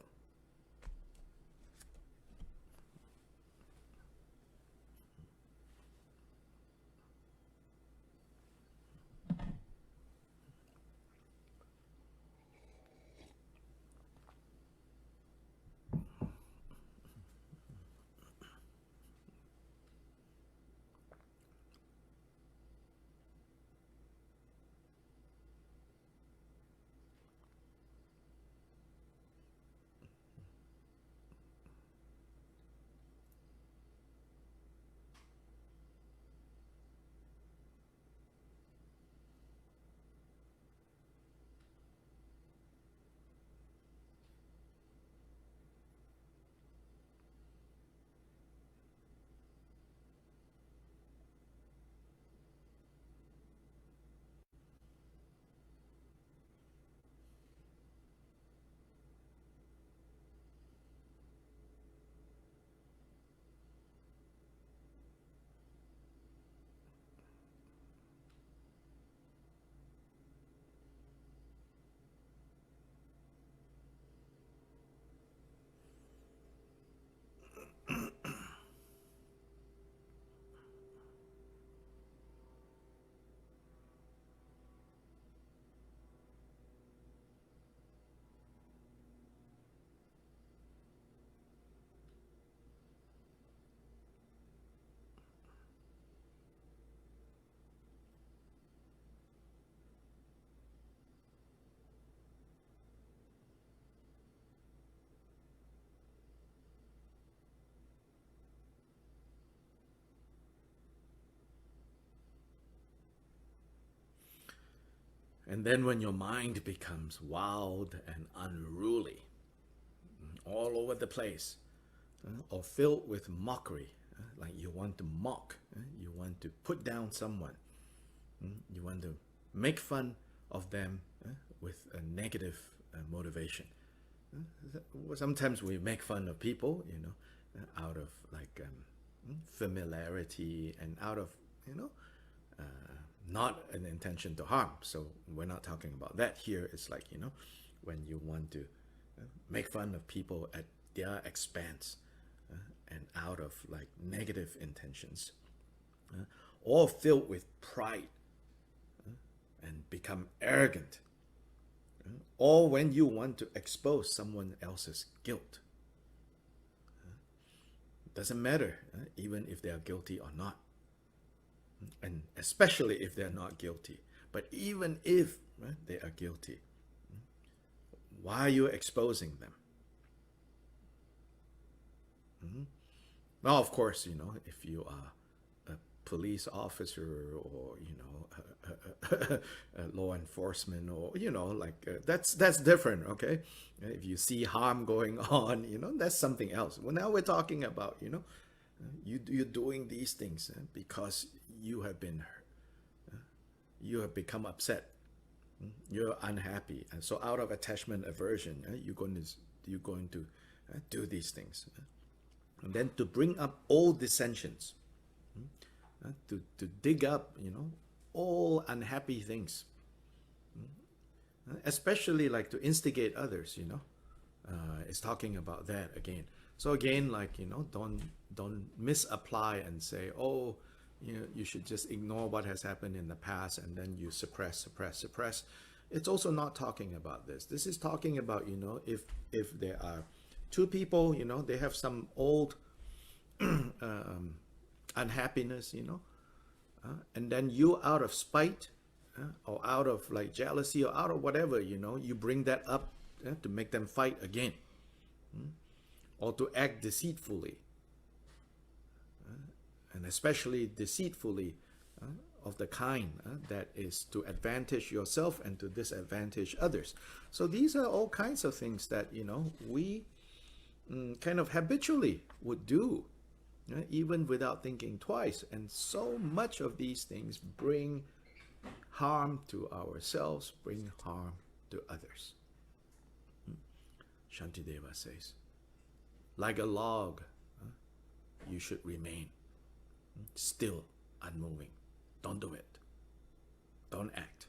And then when your mind becomes wild and unruly, all over the place, or filled with mockery, like you want to mock, you want to put down someone, you want to make fun of them with a negative motivation. Sometimes we make fun of people, out of like familiarity and out of, not an intention to harm. So we're not talking about that here. It's like, when you want to make fun of people at their expense and out of like negative intentions, all filled with pride and become arrogant, or when you want to expose someone else's guilt. Doesn't matter, even if they are guilty or not. And especially if they're not guilty. But even if they are guilty, why are you exposing them? Well, of course, if you are a police officer or, a law enforcement or, that's different, okay? If you see harm going on, that's something else. Well, now we're talking about, you're doing these things because you have become upset, you're unhappy, and so out of attachment aversion, you're going to do these things, and then to bring up all dissensions, to dig up all unhappy things, especially like to instigate others. It's talking about that again. So again, like, don't misapply and say, oh, you should just ignore what has happened in the past and then you suppress. It's also not talking about this. This is talking about, if there are two people, they have some old unhappiness, and then you out of spite or out of like jealousy or out of whatever, you bring that up to make them fight again. Or to act deceitfully, and especially deceitfully of the kind that is to advantage yourself and to disadvantage others. So these are all kinds of things that, we kind of habitually would do, even without thinking twice. And so much of these things bring harm to ourselves, bring harm to others. Shantideva says, like a log, you should remain still, unmoving. Don't do it. Don't act.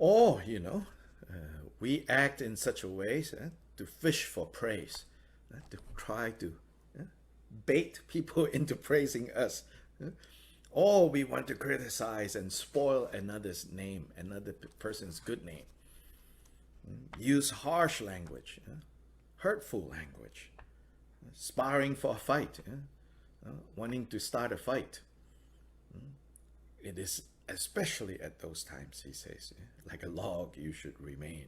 Or, we act in such a way to fish for praise, to try to bait people into praising us. Or we want to criticize and spoil another's name, another person's good name. Use harsh language, hurtful language, sparring for a fight, wanting to start a fight. It is especially at those times, he says, like a log you should remain.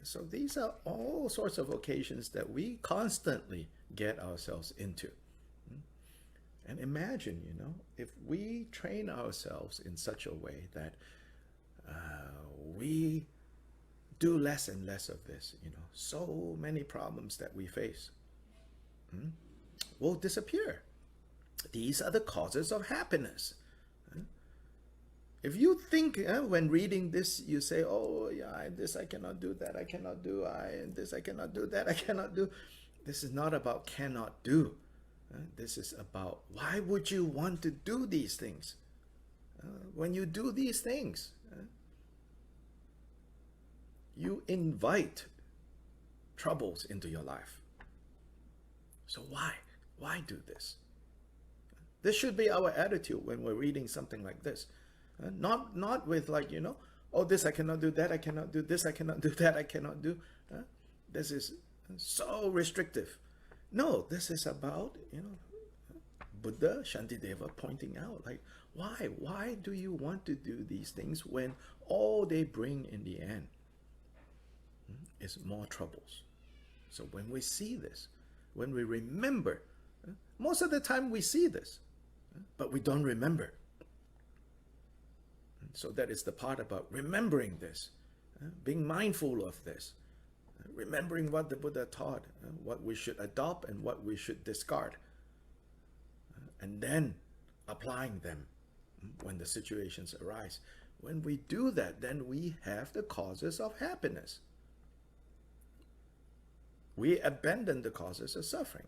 So these are all sorts of occasions that we constantly get ourselves into. And imagine, if we train ourselves in such a way that we do less and less of this, so many problems that we face will disappear. These are the causes of happiness. If you think when reading this, you say, oh, yeah, this I cannot do, that I cannot do, this I cannot do, that I cannot do. This is not about cannot do. This is about why would you want to do these things? When you do these things, you invite troubles into your life. So why? Why do this? This should be our attitude when we're reading something like this. Not with like, oh, this I cannot do, that I cannot do, this I cannot do, that I cannot do. This is so restrictive. No, this is about, Buddha, Shantideva pointing out, like, why? Why do you want to do these things when all they bring in the end is more troubles? So when we see this, when we remember, most of the time we see this, but we don't remember. So that is the part about remembering this, being mindful of this, remembering what the Buddha taught, what we should adopt and what we should discard, and then applying them when the situations arise. When we do that, then we have the causes of happiness. we abandon the causes of suffering.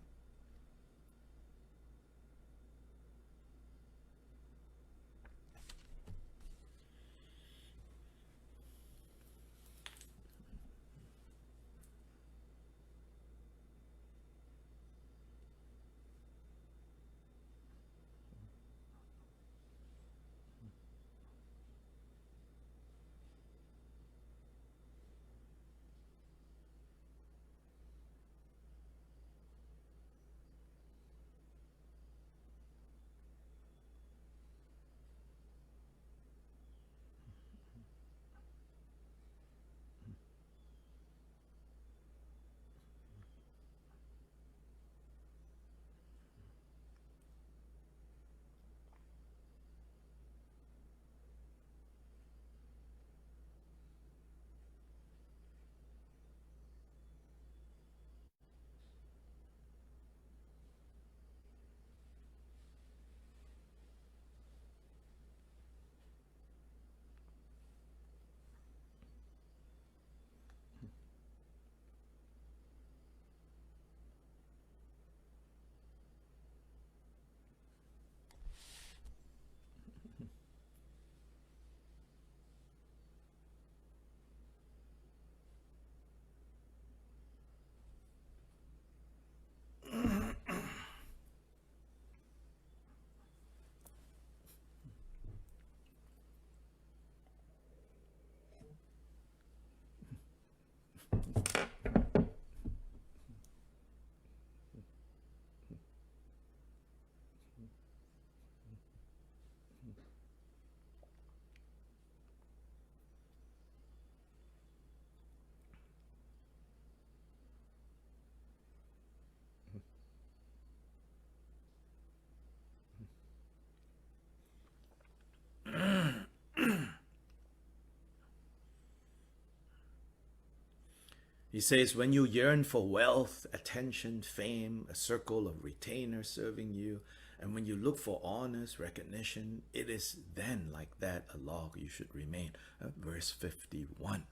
He says, when you yearn for wealth, attention, fame, a circle of retainers serving you, and when you look for honors, recognition, it is then like that a log you should remain. Verse 51.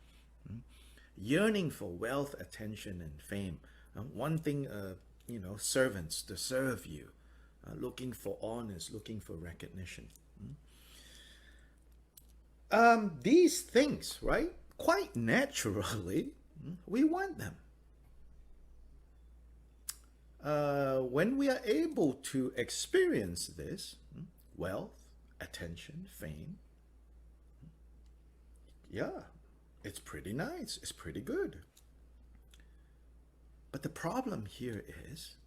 Yearning for wealth, attention, and fame. Wanting, servants to serve you. Looking for honors, looking for recognition. These things, right? Quite naturally, we want them. When we are able to experience this, wealth, attention, fame, yeah, it's pretty nice, it's pretty good. But the problem here is,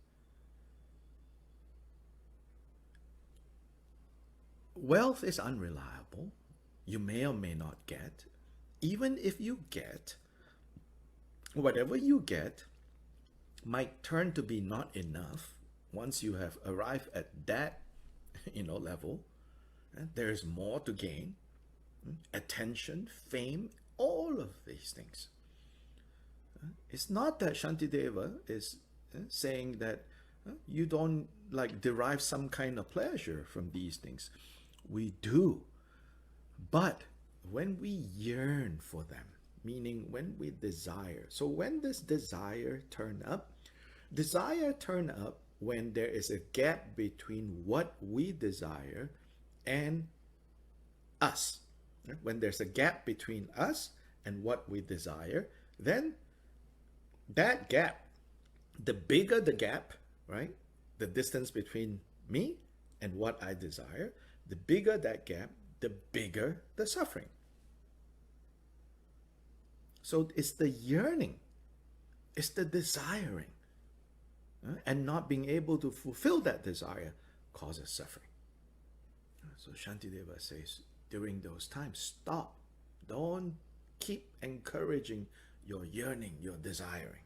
wealth is unreliable. You may or may not get. Even if you get, whatever you get might turn to be not enough once you have arrived at that level. There's more to gain. Attention, fame, all of these things. It's not that Shantideva is saying that you don't derive some kind of pleasure from these things. We do. But when we yearn for them, meaning when we desire. So when does desire turn up? Desire turn up when there is a gap between what we desire and us. When there's a gap between us and what we desire, then that gap, the bigger the gap, right? The distance between me and what I desire, the bigger that gap, the bigger the suffering. So it's the yearning, it's the desiring, and not being able to fulfill that desire causes suffering. So Shantideva says, during those times, stop. Don't keep encouraging your yearning, your desiring.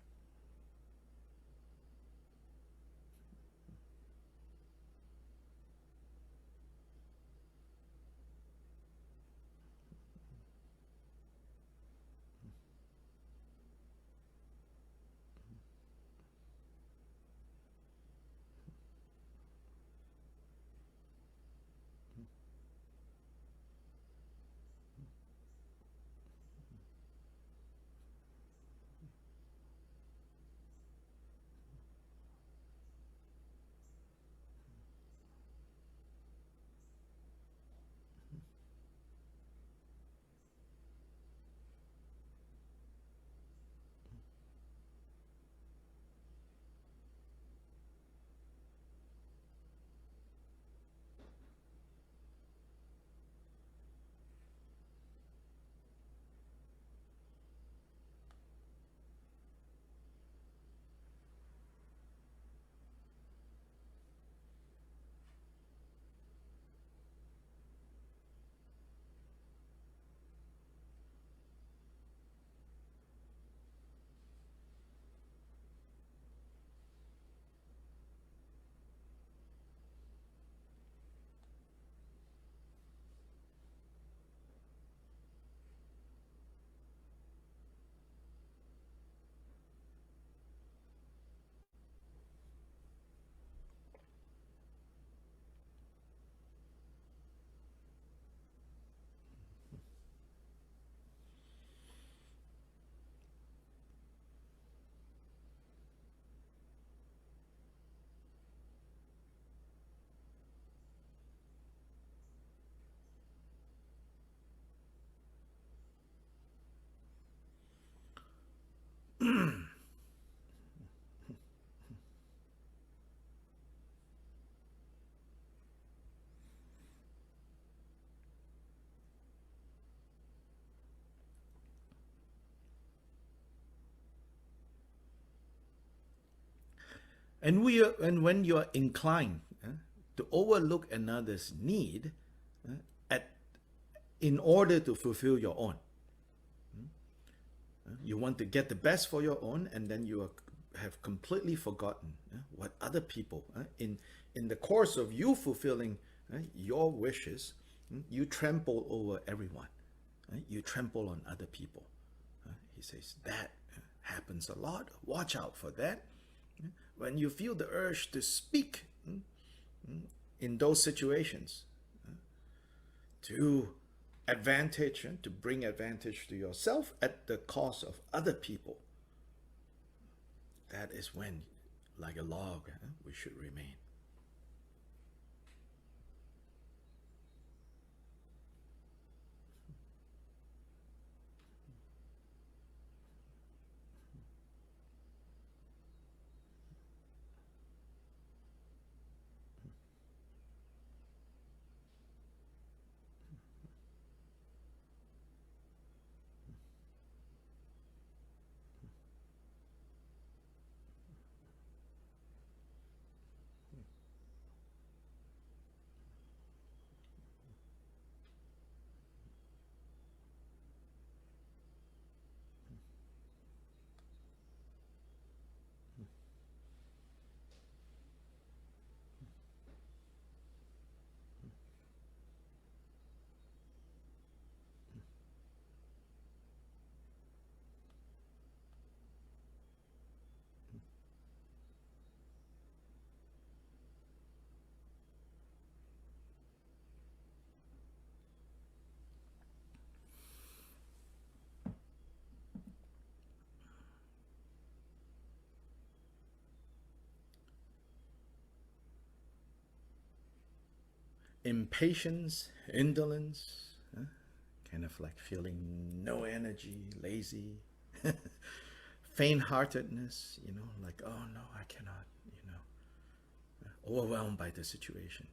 And when you are inclined to overlook another's need in order to fulfill your own, you want to get the best for your own, and then you have completely forgotten what other people, in the course of you fulfilling your wishes, you trample over everyone. You trample on other people. He says that happens a lot. Watch out for that. When you feel the urge to speak in those situations, to advantage and to bring advantage to yourself at the cost of other people, that is when, like a log, we should remain. Impatience, indolence, kind of like feeling no energy, lazy, faint-heartedness, like, oh no, I cannot, overwhelmed by the situation.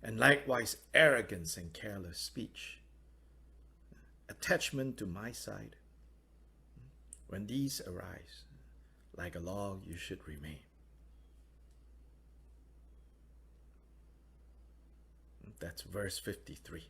And likewise, arrogance and careless speech, attachment to my side. When these arise, like a log, you should remain. That's verse 53.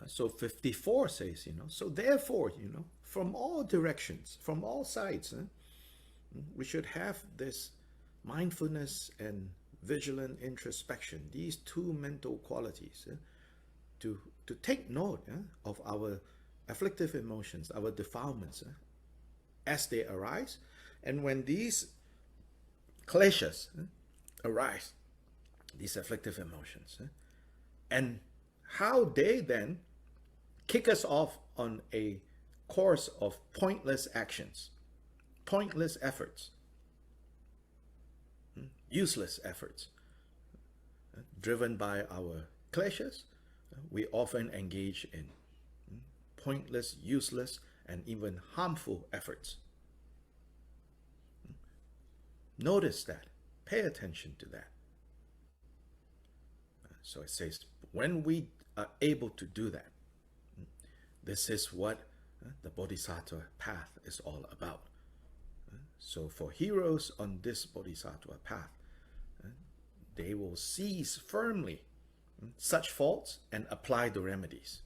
So 54 says, so therefore, from all directions, from all sides, we should have this mindfulness and vigilant introspection, these two mental qualities, to take note of our afflictive emotions, our defilements, as they arise. And when these kleshas arise, these afflictive emotions, and how they then kick us off on a course of pointless actions, pointless efforts, useless efforts, driven by our kleshas. We often engage in pointless, useless, and even harmful efforts. Notice that. Pay attention to that. So it says, when we are able to do that, this is what the Bodhisattva path is all about. So for heroes on this Bodhisattva path, they will seize firmly such faults and apply the remedies.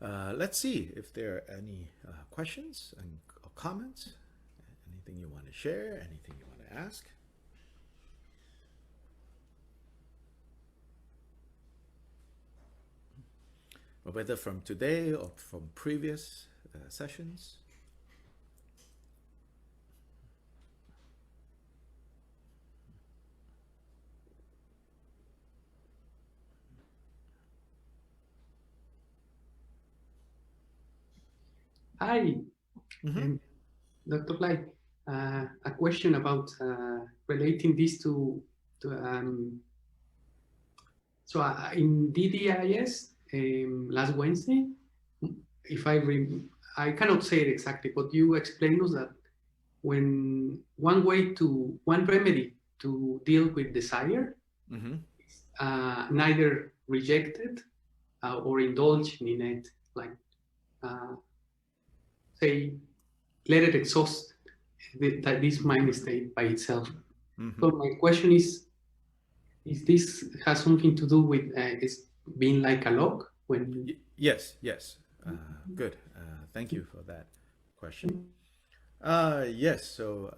Let's see if there are any questions and or comments. Anything you want to share? Anything you want to ask? Or whether from today or from previous sessions. Hi, Dr. Lai. A question about relating this to so in DDIS last Wednesday, if I cannot say it exactly, but you explained us that when one remedy to deal with desire, neither rejected or indulged in it, like say, let it exhaust this mind state by itself. So my question is this has something to do with is being like a log when? Yes. Good. Thank you for that question. Yes. So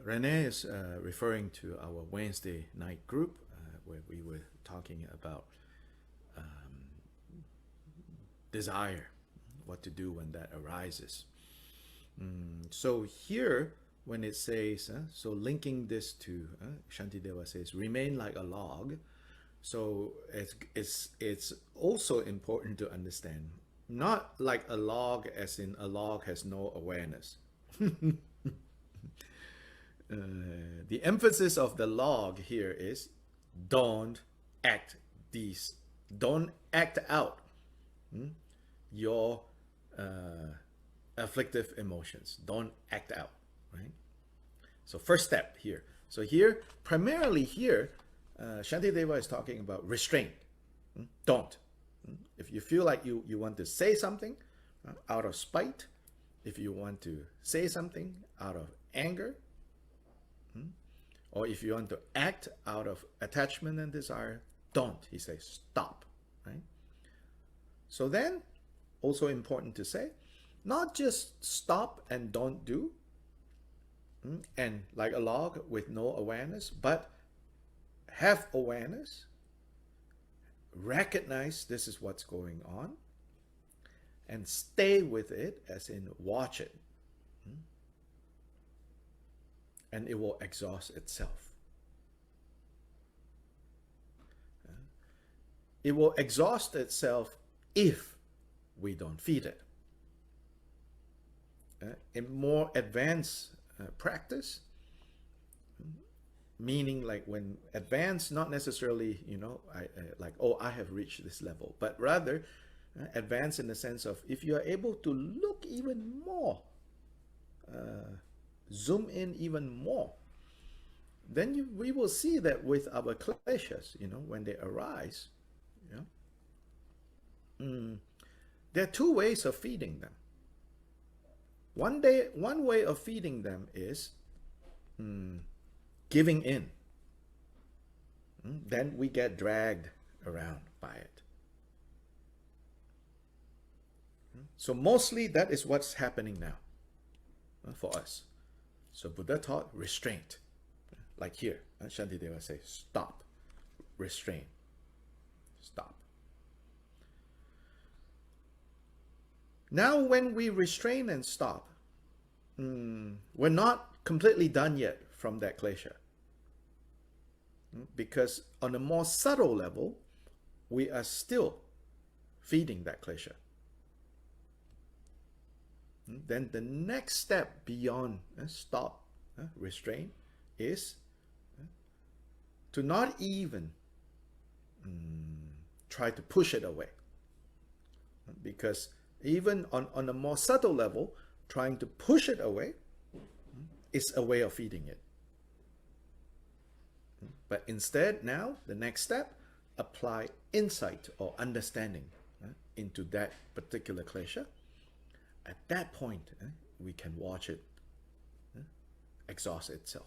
Rene is referring to our Wednesday night group where we were talking about desire, what to do when that arises. So here, when it says, so linking this to, Shantideva says, remain like a log. So it's also important to understand, not like a log as in a log has no awareness. The emphasis of the log here is don't act out your afflictive emotions. Don't act out, right? So first step here. So here, primarily here, Shantideva is talking about restraint. Don't. If you feel like you want to say something out of spite, if you want to say something out of anger, or if you want to act out of attachment and desire, don't. He says stop, right? So then, also important to say, not just stop and don't do, and like a log with no awareness, but have awareness, recognize this is what's going on, and stay with it, as in watch it. And it will exhaust itself. It will exhaust itself if we don't feed it. In more advanced practice, meaning like when advanced, not necessarily, I have reached this level, but rather advanced in the sense of if you are able to look even more, zoom in even more, then we will see that with our kleshas, when they arise, there are two ways of feeding them. One way of feeding them is giving in. Then we get dragged around by it. So mostly that is what's happening now for us. So Buddha taught restraint. Like here, Shantideva says, stop, restrain, stop. Now when we restrain and stop, we're not completely done yet from that klesha. Because on a more subtle level, we are still feeding that klesha. Then the next step beyond stop, restrain, is to not even try to push it away. Because even on a more subtle level, trying to push it away is a way of feeding it. But instead, now, the next step, apply insight or understanding into that particular klesha. At that point, we can watch it exhaust itself.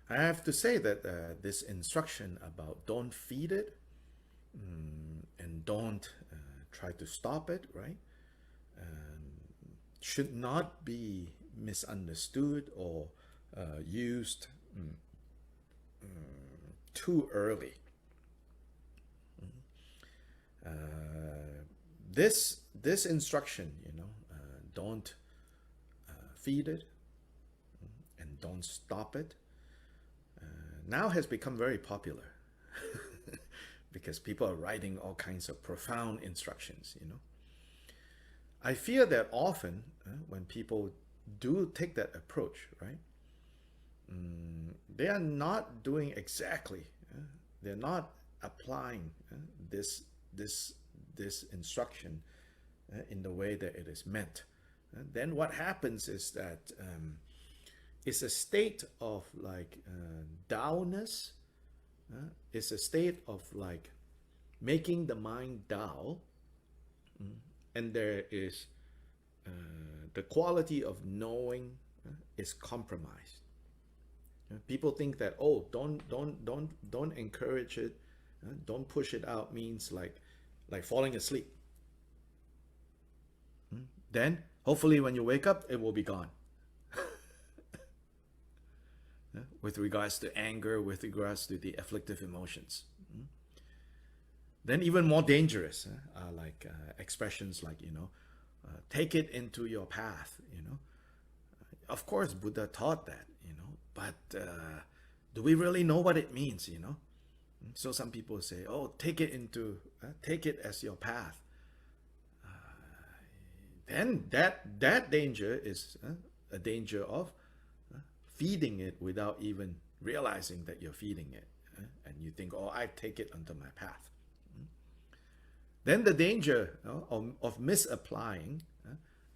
I have to say that this instruction about don't feed it and don't try to stop it, right, should not be misunderstood or used too early. This instruction, don't feed it and don't stop it, now has become very popular because people are writing all kinds of profound instructions. I fear that often when people do take that approach, right, they are not doing exactly, they're not applying this instruction in the way that it is meant. Then what happens is that it's a state of like dullness. It's a state of like making the mind dull, and there is the quality of knowing is compromised. People think that, oh, don't encourage it, don't push it out means like falling asleep. Then hopefully when you wake up, it will be gone. With regards to anger, with regards to the afflictive emotions. Then even more dangerous are like expressions like, take it into your path, Of course, Buddha taught that, but do we really know what it means, So some people say, oh, take it as your path. Then that danger is a danger of feeding it without even realizing that you're feeding it. And you think, oh, I take it onto my path. Then the danger of misapplying,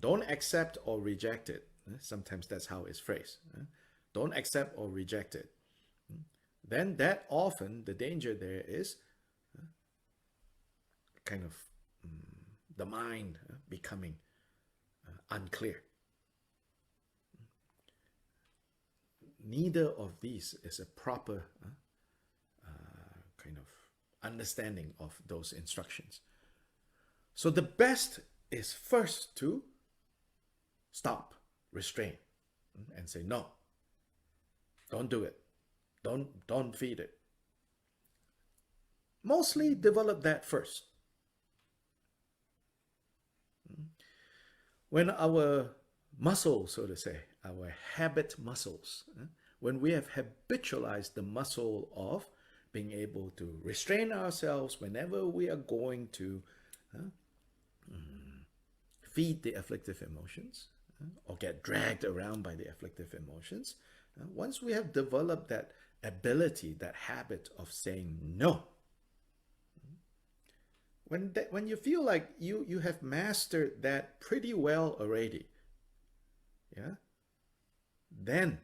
don't accept or reject it. Sometimes that's how it's phrased. Don't accept or reject it. Then that often, the danger there is kind of the mind becoming unclear. Neither of these is a proper kind of understanding of those instructions. So the best is first to stop, restrain, and say, no, don't do it. Don't feed it. Mostly develop that first. When our muscles, so to say, our habit muscles, when we have habitualized the muscle of being able to restrain ourselves whenever we are going to feed the afflictive emotions or get dragged around by the afflictive emotions, once we have developed that ability, that habit of saying no, when you feel like you have mastered that pretty well already, yeah, then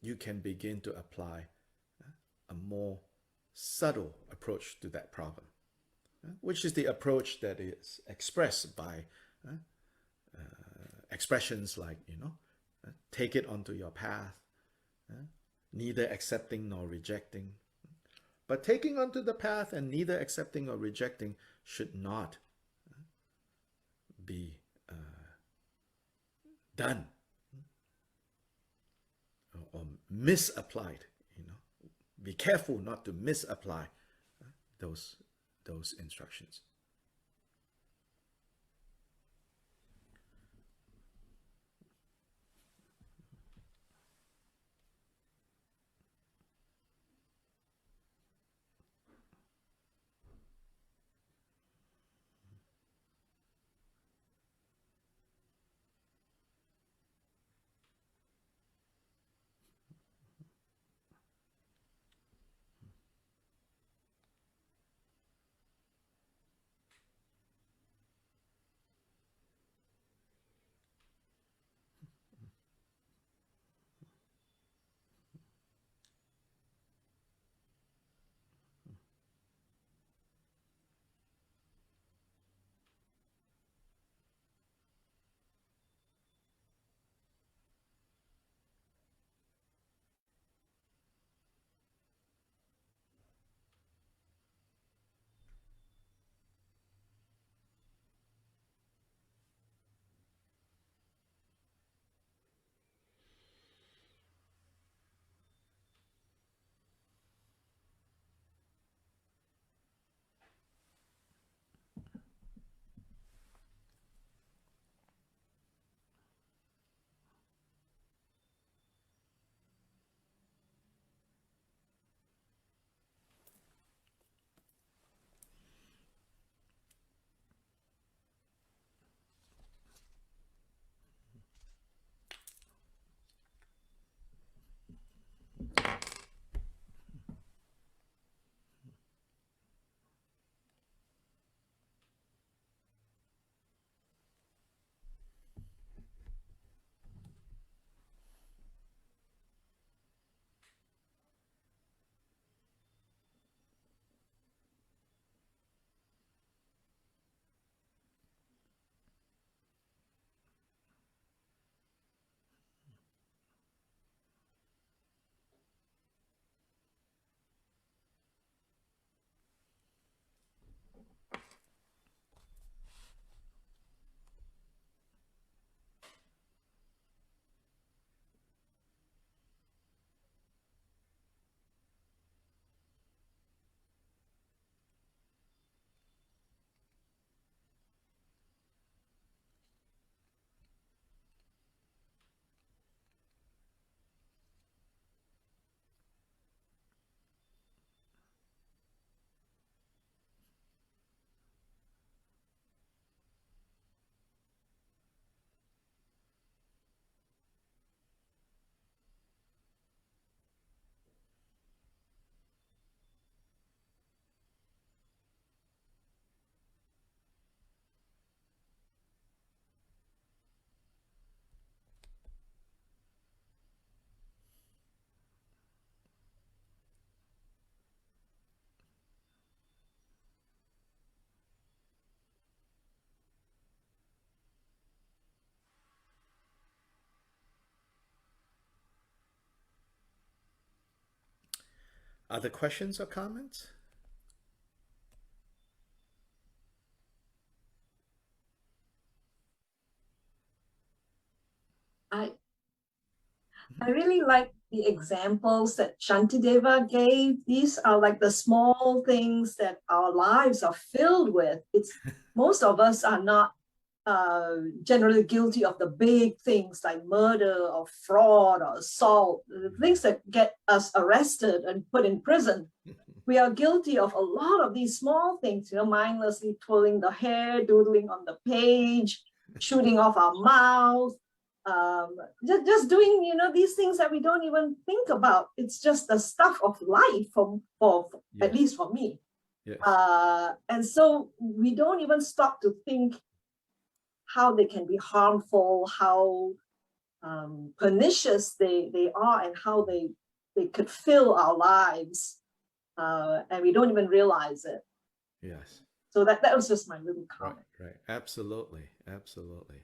you can begin to apply a more subtle approach to that problem, which is the approach that is expressed by expressions like, take it onto your path, neither accepting nor rejecting. But taking onto the path and neither accepting or rejecting should not be done or misapplied. Be careful not to misapply those instructions. Other questions or comments? I really like the examples that Shantideva gave. These are like the small things that our lives are filled with. It's most of us are not generally guilty of the big things like murder or fraud or assault, the things that get us arrested and put in prison. We are guilty of a lot of these small things, mindlessly twirling the hair, doodling on the page, shooting off our mouth, just doing, these things that we don't even think about. It's just the stuff of life for Yes. at least for me. Yes. And so we don't even stop to think how they can be harmful, how pernicious they are, and how they could fill our lives, and we don't even realize it. Yes. So that was just my little comment. Right. Absolutely. Absolutely.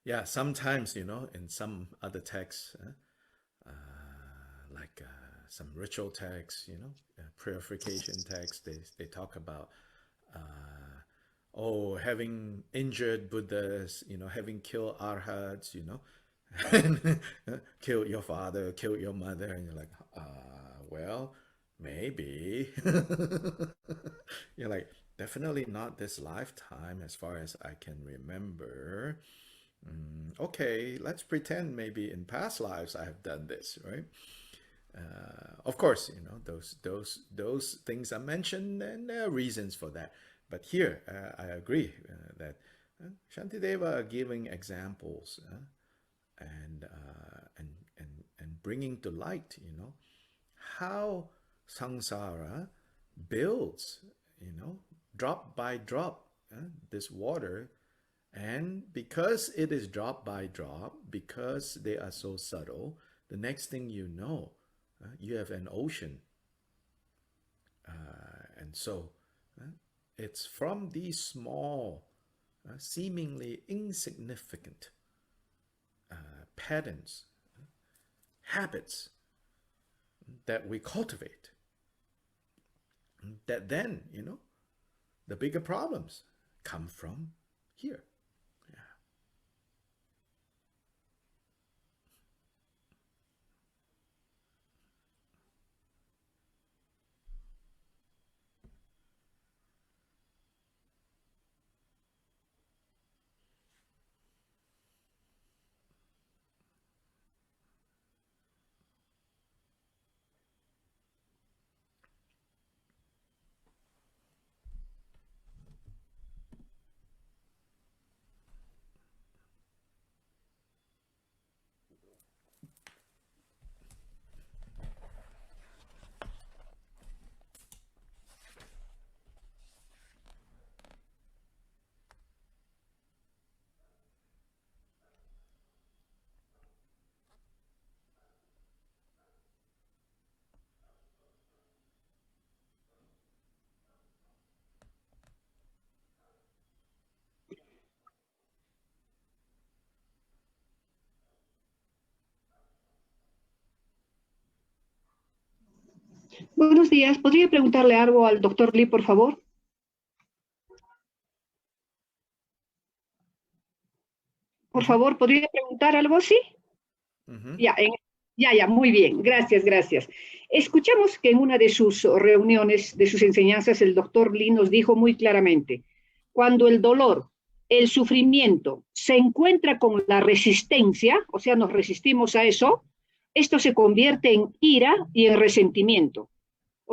Yeah, sometimes, in some other texts, like some ritual texts, purification texts, they talk about, having injured Buddhas, having killed arhats, and killed your father, killed your mother, and you're like, well, maybe. You're like, definitely not this lifetime as far as I can remember. Okay, let's pretend maybe in past lives I have done this, right? Of course, those things are mentioned, and there are reasons for that. But here, I agree that Shantideva are giving examples and bringing to light, how samsara builds, drop by drop, this water. And because it is drop by drop, because they are so subtle, the next thing you know, you have an ocean. And so it's from these small, seemingly insignificant patterns, habits that we cultivate, that then, the bigger problems come from here. Buenos días. ¿Podría preguntarle algo al doctor Lee, por favor? Por favor, ¿podría preguntar algo así? Ya, muy bien. Gracias. Escuchamos que en una de sus reuniones, de sus enseñanzas, el doctor Lee nos dijo muy claramente, cuando el dolor, el sufrimiento se encuentra con la resistencia, o sea, nos resistimos a eso, esto se convierte en ira y en resentimiento.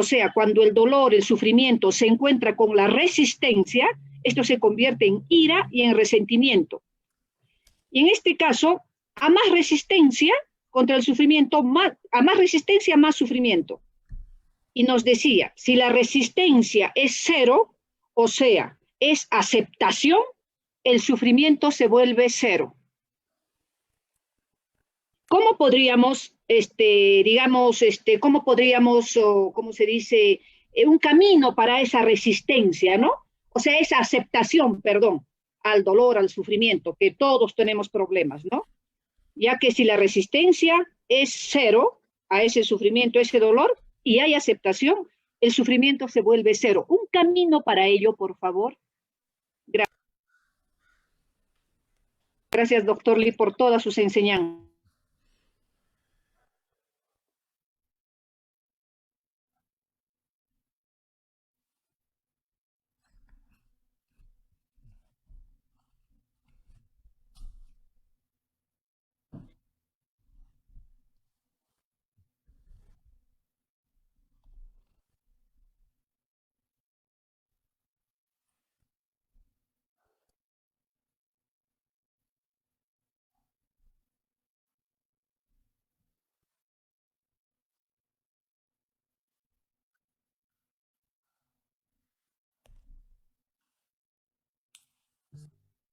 O sea, cuando el dolor, el sufrimiento se encuentra con la resistencia, esto se convierte en ira y en resentimiento. Y en este caso, A más resistencia contra el sufrimiento, a más resistencia, más sufrimiento. Y nos decía, si la resistencia es cero, o sea, es aceptación, el sufrimiento se vuelve cero. ¿Cómo podríamos, cómo podríamos, cómo se dice, un camino para esa resistencia, ¿no? O sea, esa aceptación, perdón, al dolor, al sufrimiento, que todos tenemos problemas, ¿no? Ya que si la resistencia es cero a ese sufrimiento, ese dolor, y hay aceptación, el sufrimiento se vuelve cero. Un camino para ello, por favor. Gracias, doctor Lee, por todas sus enseñanzas.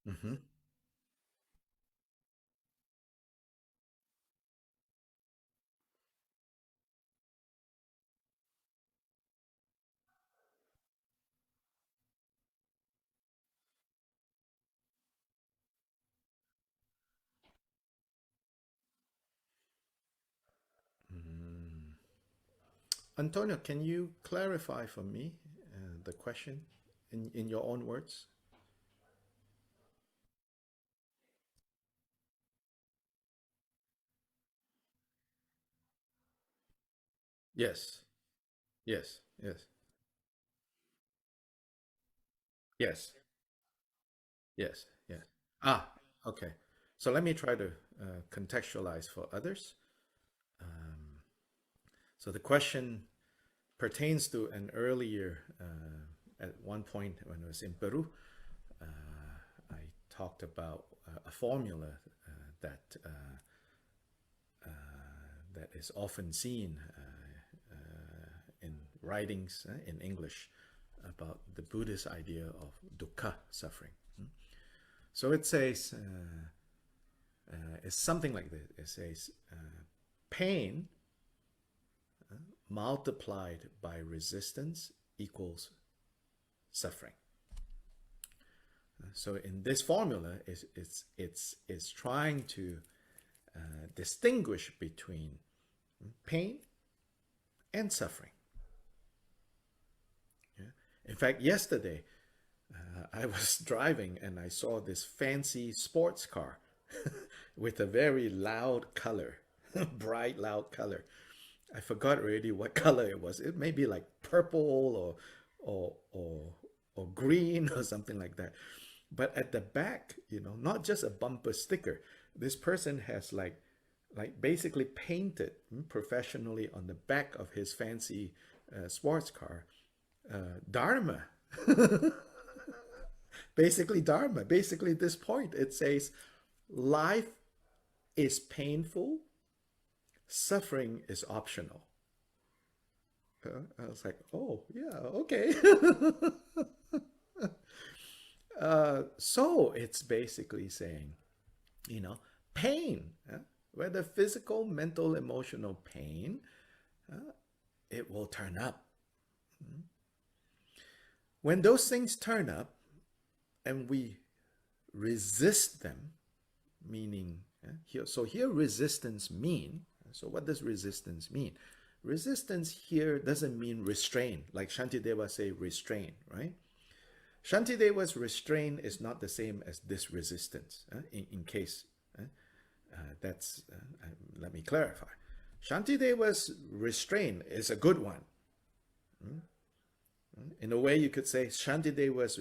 Mm-hmm. Antonio, can you clarify for me the question in your own words? Yes, yes, yes, yes, yes, yes. Ah, okay. So let me try to contextualize for others. So the question pertains to an earlier, at one point when I was in Peru, I talked about a formula that that is often seen in writings in English about the Buddhist idea of dukkha, suffering. So it says, it's something like this. It says, pain multiplied by resistance equals suffering. So in this formula, it's trying to distinguish between pain and suffering. Yeah? In fact, yesterday, I was driving and I saw this fancy sports car with a very loud color, bright, loud color. I forgot already what color it was. It may be like purple or green or something like that. But at the back, you know, not just a bumper sticker. This person has like basically painted professionally on the back of his fancy sports car, Dharma. Basically Dharma. Basically this point, it says life is painful, suffering is optional. I was like, oh yeah, okay. So it's basically saying, you know, pain, whether physical, mental, emotional pain, it will turn up. When those things turn up and we resist them, meaning, here resistance mean, so what does resistance mean? Resistance here doesn't mean restrain, like Shantideva say restrain, right? Shantideva's restraint is not the same as this resistance, in case that's, let me clarify. Shantideva's restraint is a good one. In a way, you could say Shantideva's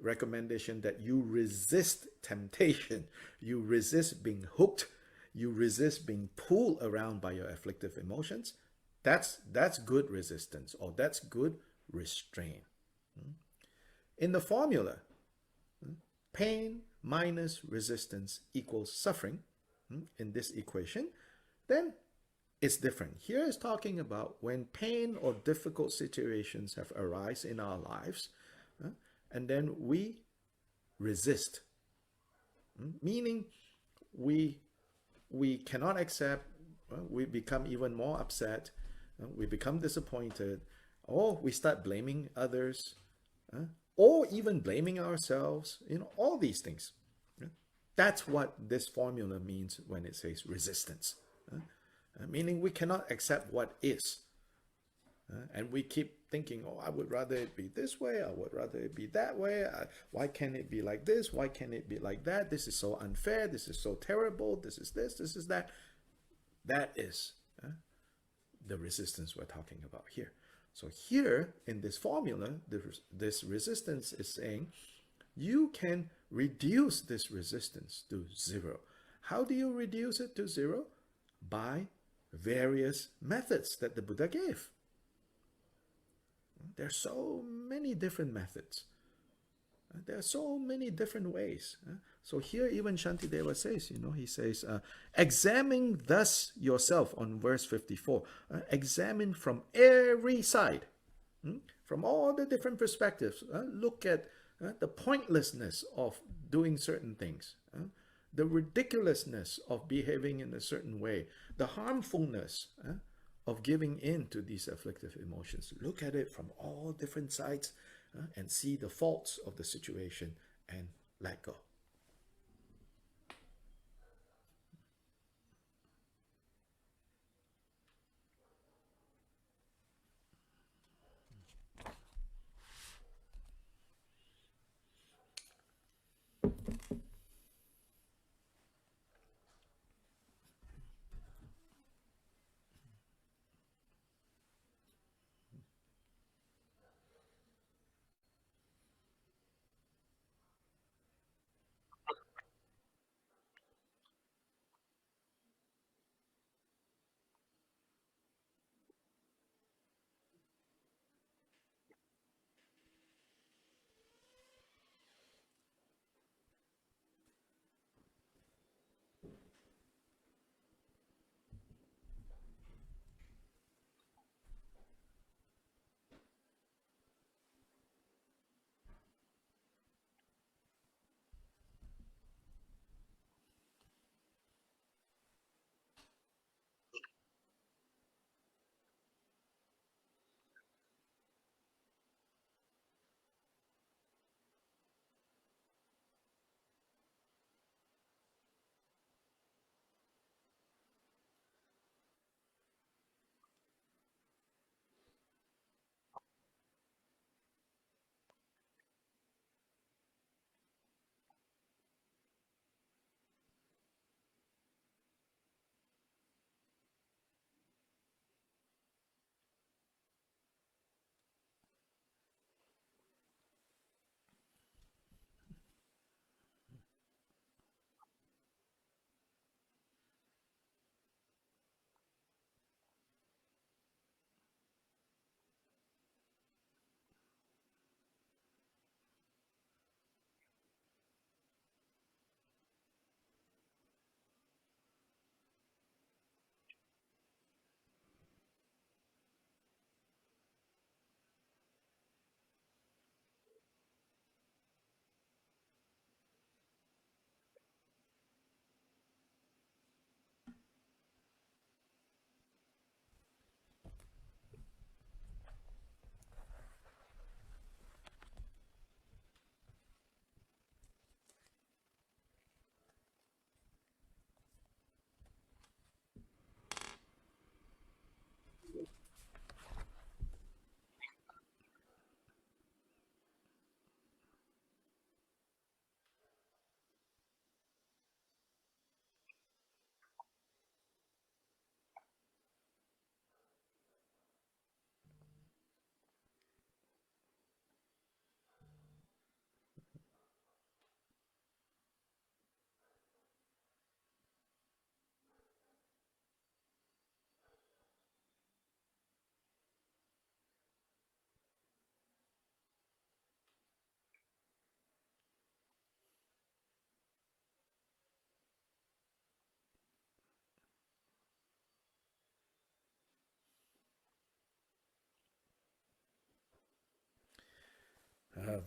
recommendation that you resist temptation, you resist being hooked, you resist being pulled around by your afflictive emotions. That's good resistance, or that's good restraint. In the formula, pain minus resistance equals suffering. in this equation, then it's different. Here is talking about when pain or difficult situations have arisen in our lives, and then we resist, meaning we cannot accept, we become even more upset, we become disappointed, or we start blaming others, or even blaming ourselves, all these things. That's what this formula means when it says resistance. Meaning we cannot accept what is. And we keep thinking, oh, I would rather it be this way, I would rather it be that way. Why can't it be like this? Why can't it be like that? This is so unfair. This is so terrible. This is this is that. That is the resistance we're talking about here. So here in this formula, this resistance is saying you can reduce this resistance to zero. How do you reduce it to zero? By various methods that the Buddha gave. There are so many different methods. There are so many different ways. So here even Shantideva says, he says, examine thus yourself on verse 54. Examine from every side, from all the different perspectives. Look at the pointlessness of doing certain things, the ridiculousness of behaving in a certain way, the harmfulness of giving in to these afflictive emotions. Look at it from all different sides and see the faults of the situation and let go.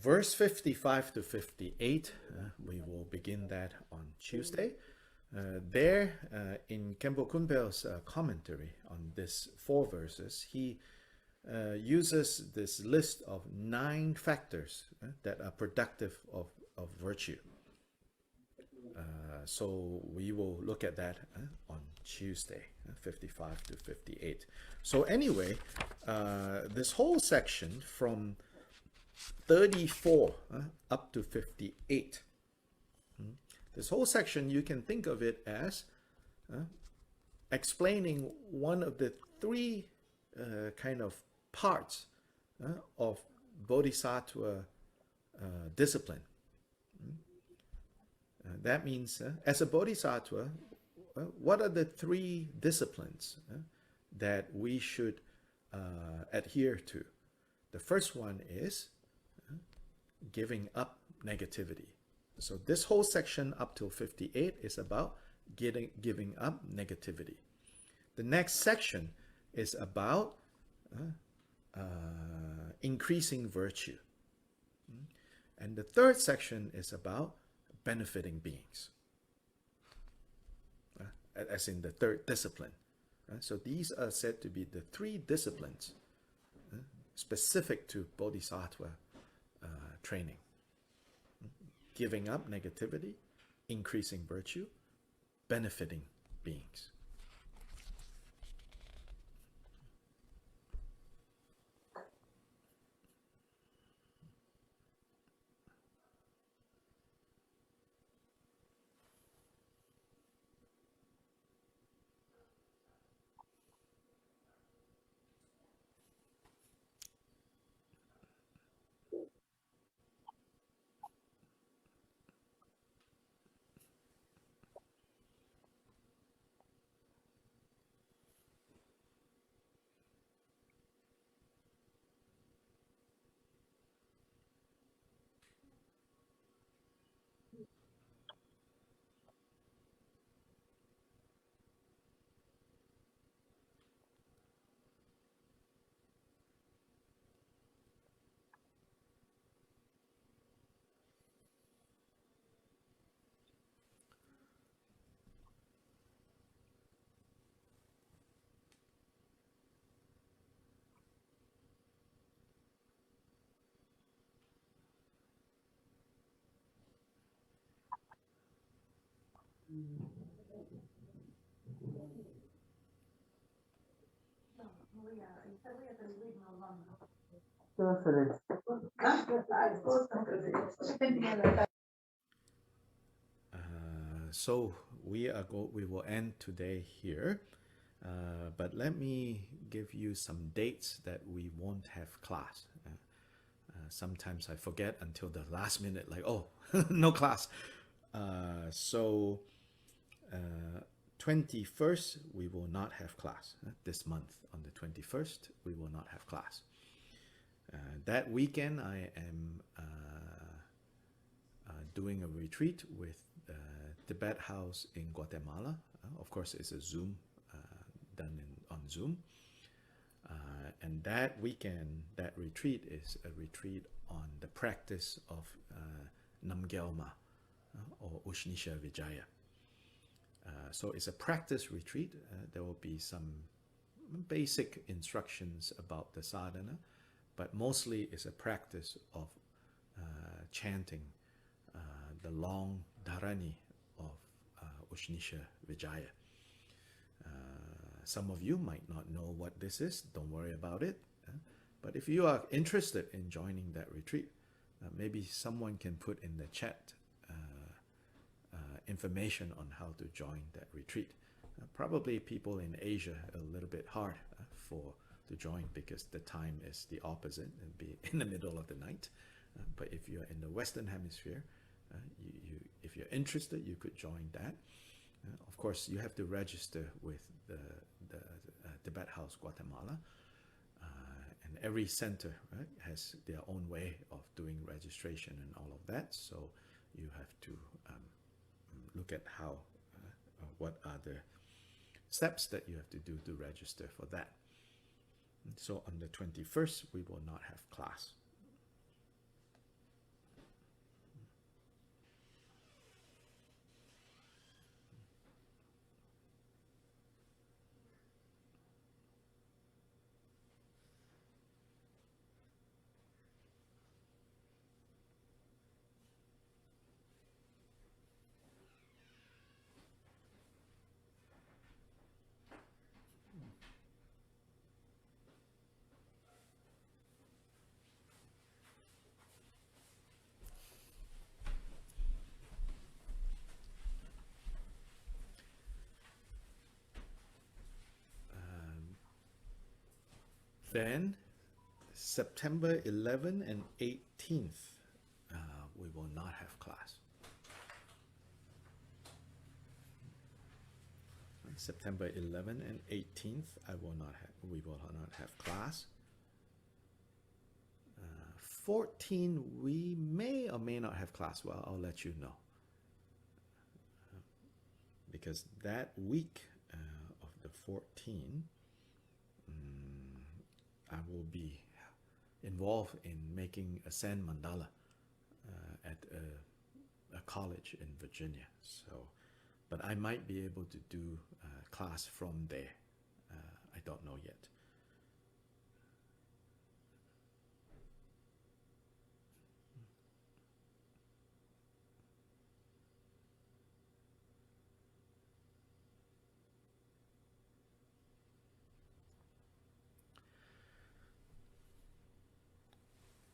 Verse 55 to 58, we will begin that on Tuesday. There, in Khenpo Kunpel's commentary on these 4 verses, he uses this list of 9 factors that are productive of virtue. So we will look at that on Tuesday, 55 to 58. So anyway, this whole section from 34 up to 58, this whole section, you can think of it as explaining one of the 3 kind of parts of Bodhisattva discipline. That means, as a Bodhisattva, what are the 3 disciplines that we should adhere to? The first one is giving up negativity. So this whole section up till 58 is about giving up negativity. The next section is about increasing virtue. And the third section is about benefiting beings, as in the third discipline. So these are said to be the 3 disciplines specific to Bodhisattva training. Giving up negativity, increasing virtue, benefiting beings. So we will end today here, but let me give you some dates that we won't have class. Sometimes I forget until the last minute, like, oh, no class. So 21st, we will not have class. This month, on the 21st, we will not have class. That weekend, I am doing a retreat with Tibet House in Guatemala. Of course, it's a Zoom, done on Zoom. And that weekend, that retreat is a retreat on the practice of Namgyalma or Ushnisha Vijaya. So it's a practice retreat. There will be some basic instructions about the sadhana, but mostly it's a practice of chanting the long dharani of Ushnisha Vijaya. Some of you might not know what this is. Don't worry about it. But if you are interested in joining that retreat, maybe someone can put in the chat information on how to join that retreat. Probably people in Asia a little bit hard to join because the time is the opposite and be in the middle of the night. But if you're in the Western Hemisphere, if you're interested, you could join that. Of course, you have to register with the Tibet House Guatemala, and every center, right, has their own way of doing registration and all of that. So you have to look at how, what are the steps that you have to do to register for that. So on the 21st, we will not have class. Then September 11 and 18th, we will not have class. September 11 and 18th, we will not have class. 14, we may or may not have class. Well, I'll let you know. Because that week of the 14th, I will be involved in making a sand mandala at a college in Virginia. So, but I might be able to do class from there. I don't know yet.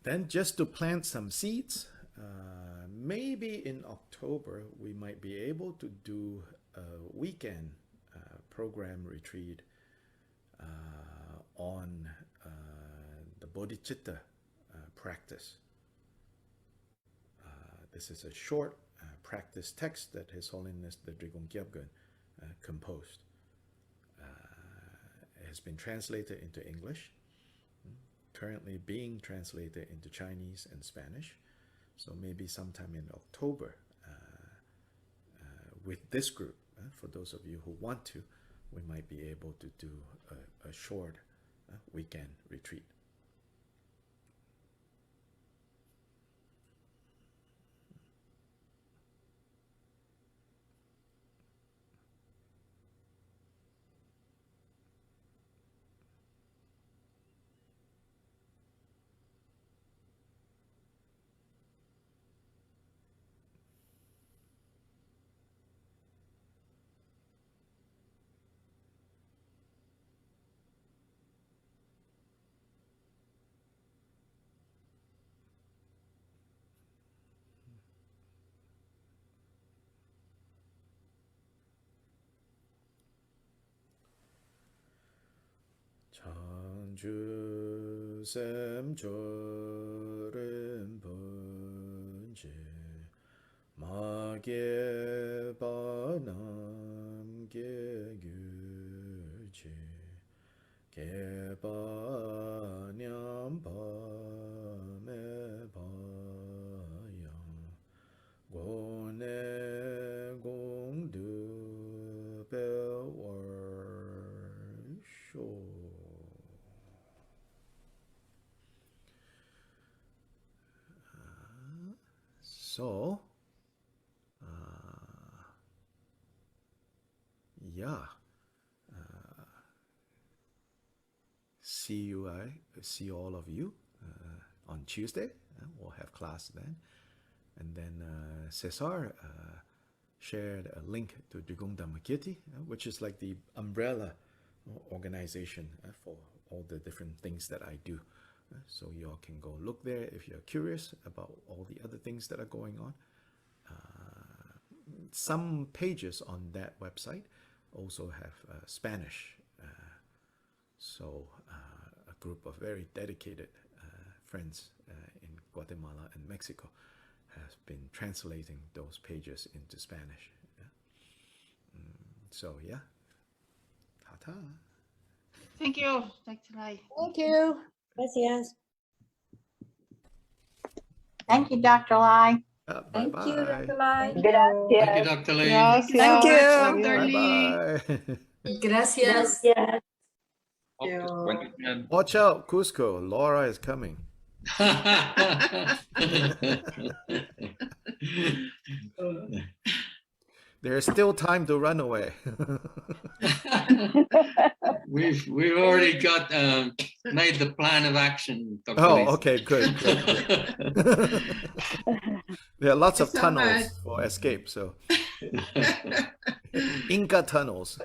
Then just to plant some seeds, maybe in October we might be able to do a weekend program retreat on the Bodhicitta practice. This is a short practice text that His Holiness the Drigong Kyabgon composed. It has been translated into English, currently being translated into Chinese and Spanish. So maybe sometime in October with this group, for those of you who want to, we might be able to do a short weekend retreat. Chanju sem chorim punje ma ge ba nam ge gyuche ge ba nyam ba me ba yang go ne gong du be war sho. So, yeah, see all of you on Tuesday. We'll have class then. And then Cesar shared a link to Drigong Dhammakirti, which is like the umbrella organization for all the different things that I do. So you all can go look there if you're curious about all the other things that are going on. Some pages on that website also have Spanish. So a group of very dedicated friends in Guatemala and Mexico has been translating those pages into Spanish. So yeah, ta-ta. Thank you, Dr. Lai. Thank you. Gracias. Thank you, Dr. Lai. Thank you, Bye-bye. Dr. Lai. Thank you, Dr. Lee. Gracias. Thank you. Dr. Bye-bye. Gracias. Gracias. Watch out, Cusco. Laura is coming. There's still time to run away. We've already got made the plan of action, Dr. Oh, Lee. okay, good. There are lots of So tunnels much. for escape, so Inca tunnels.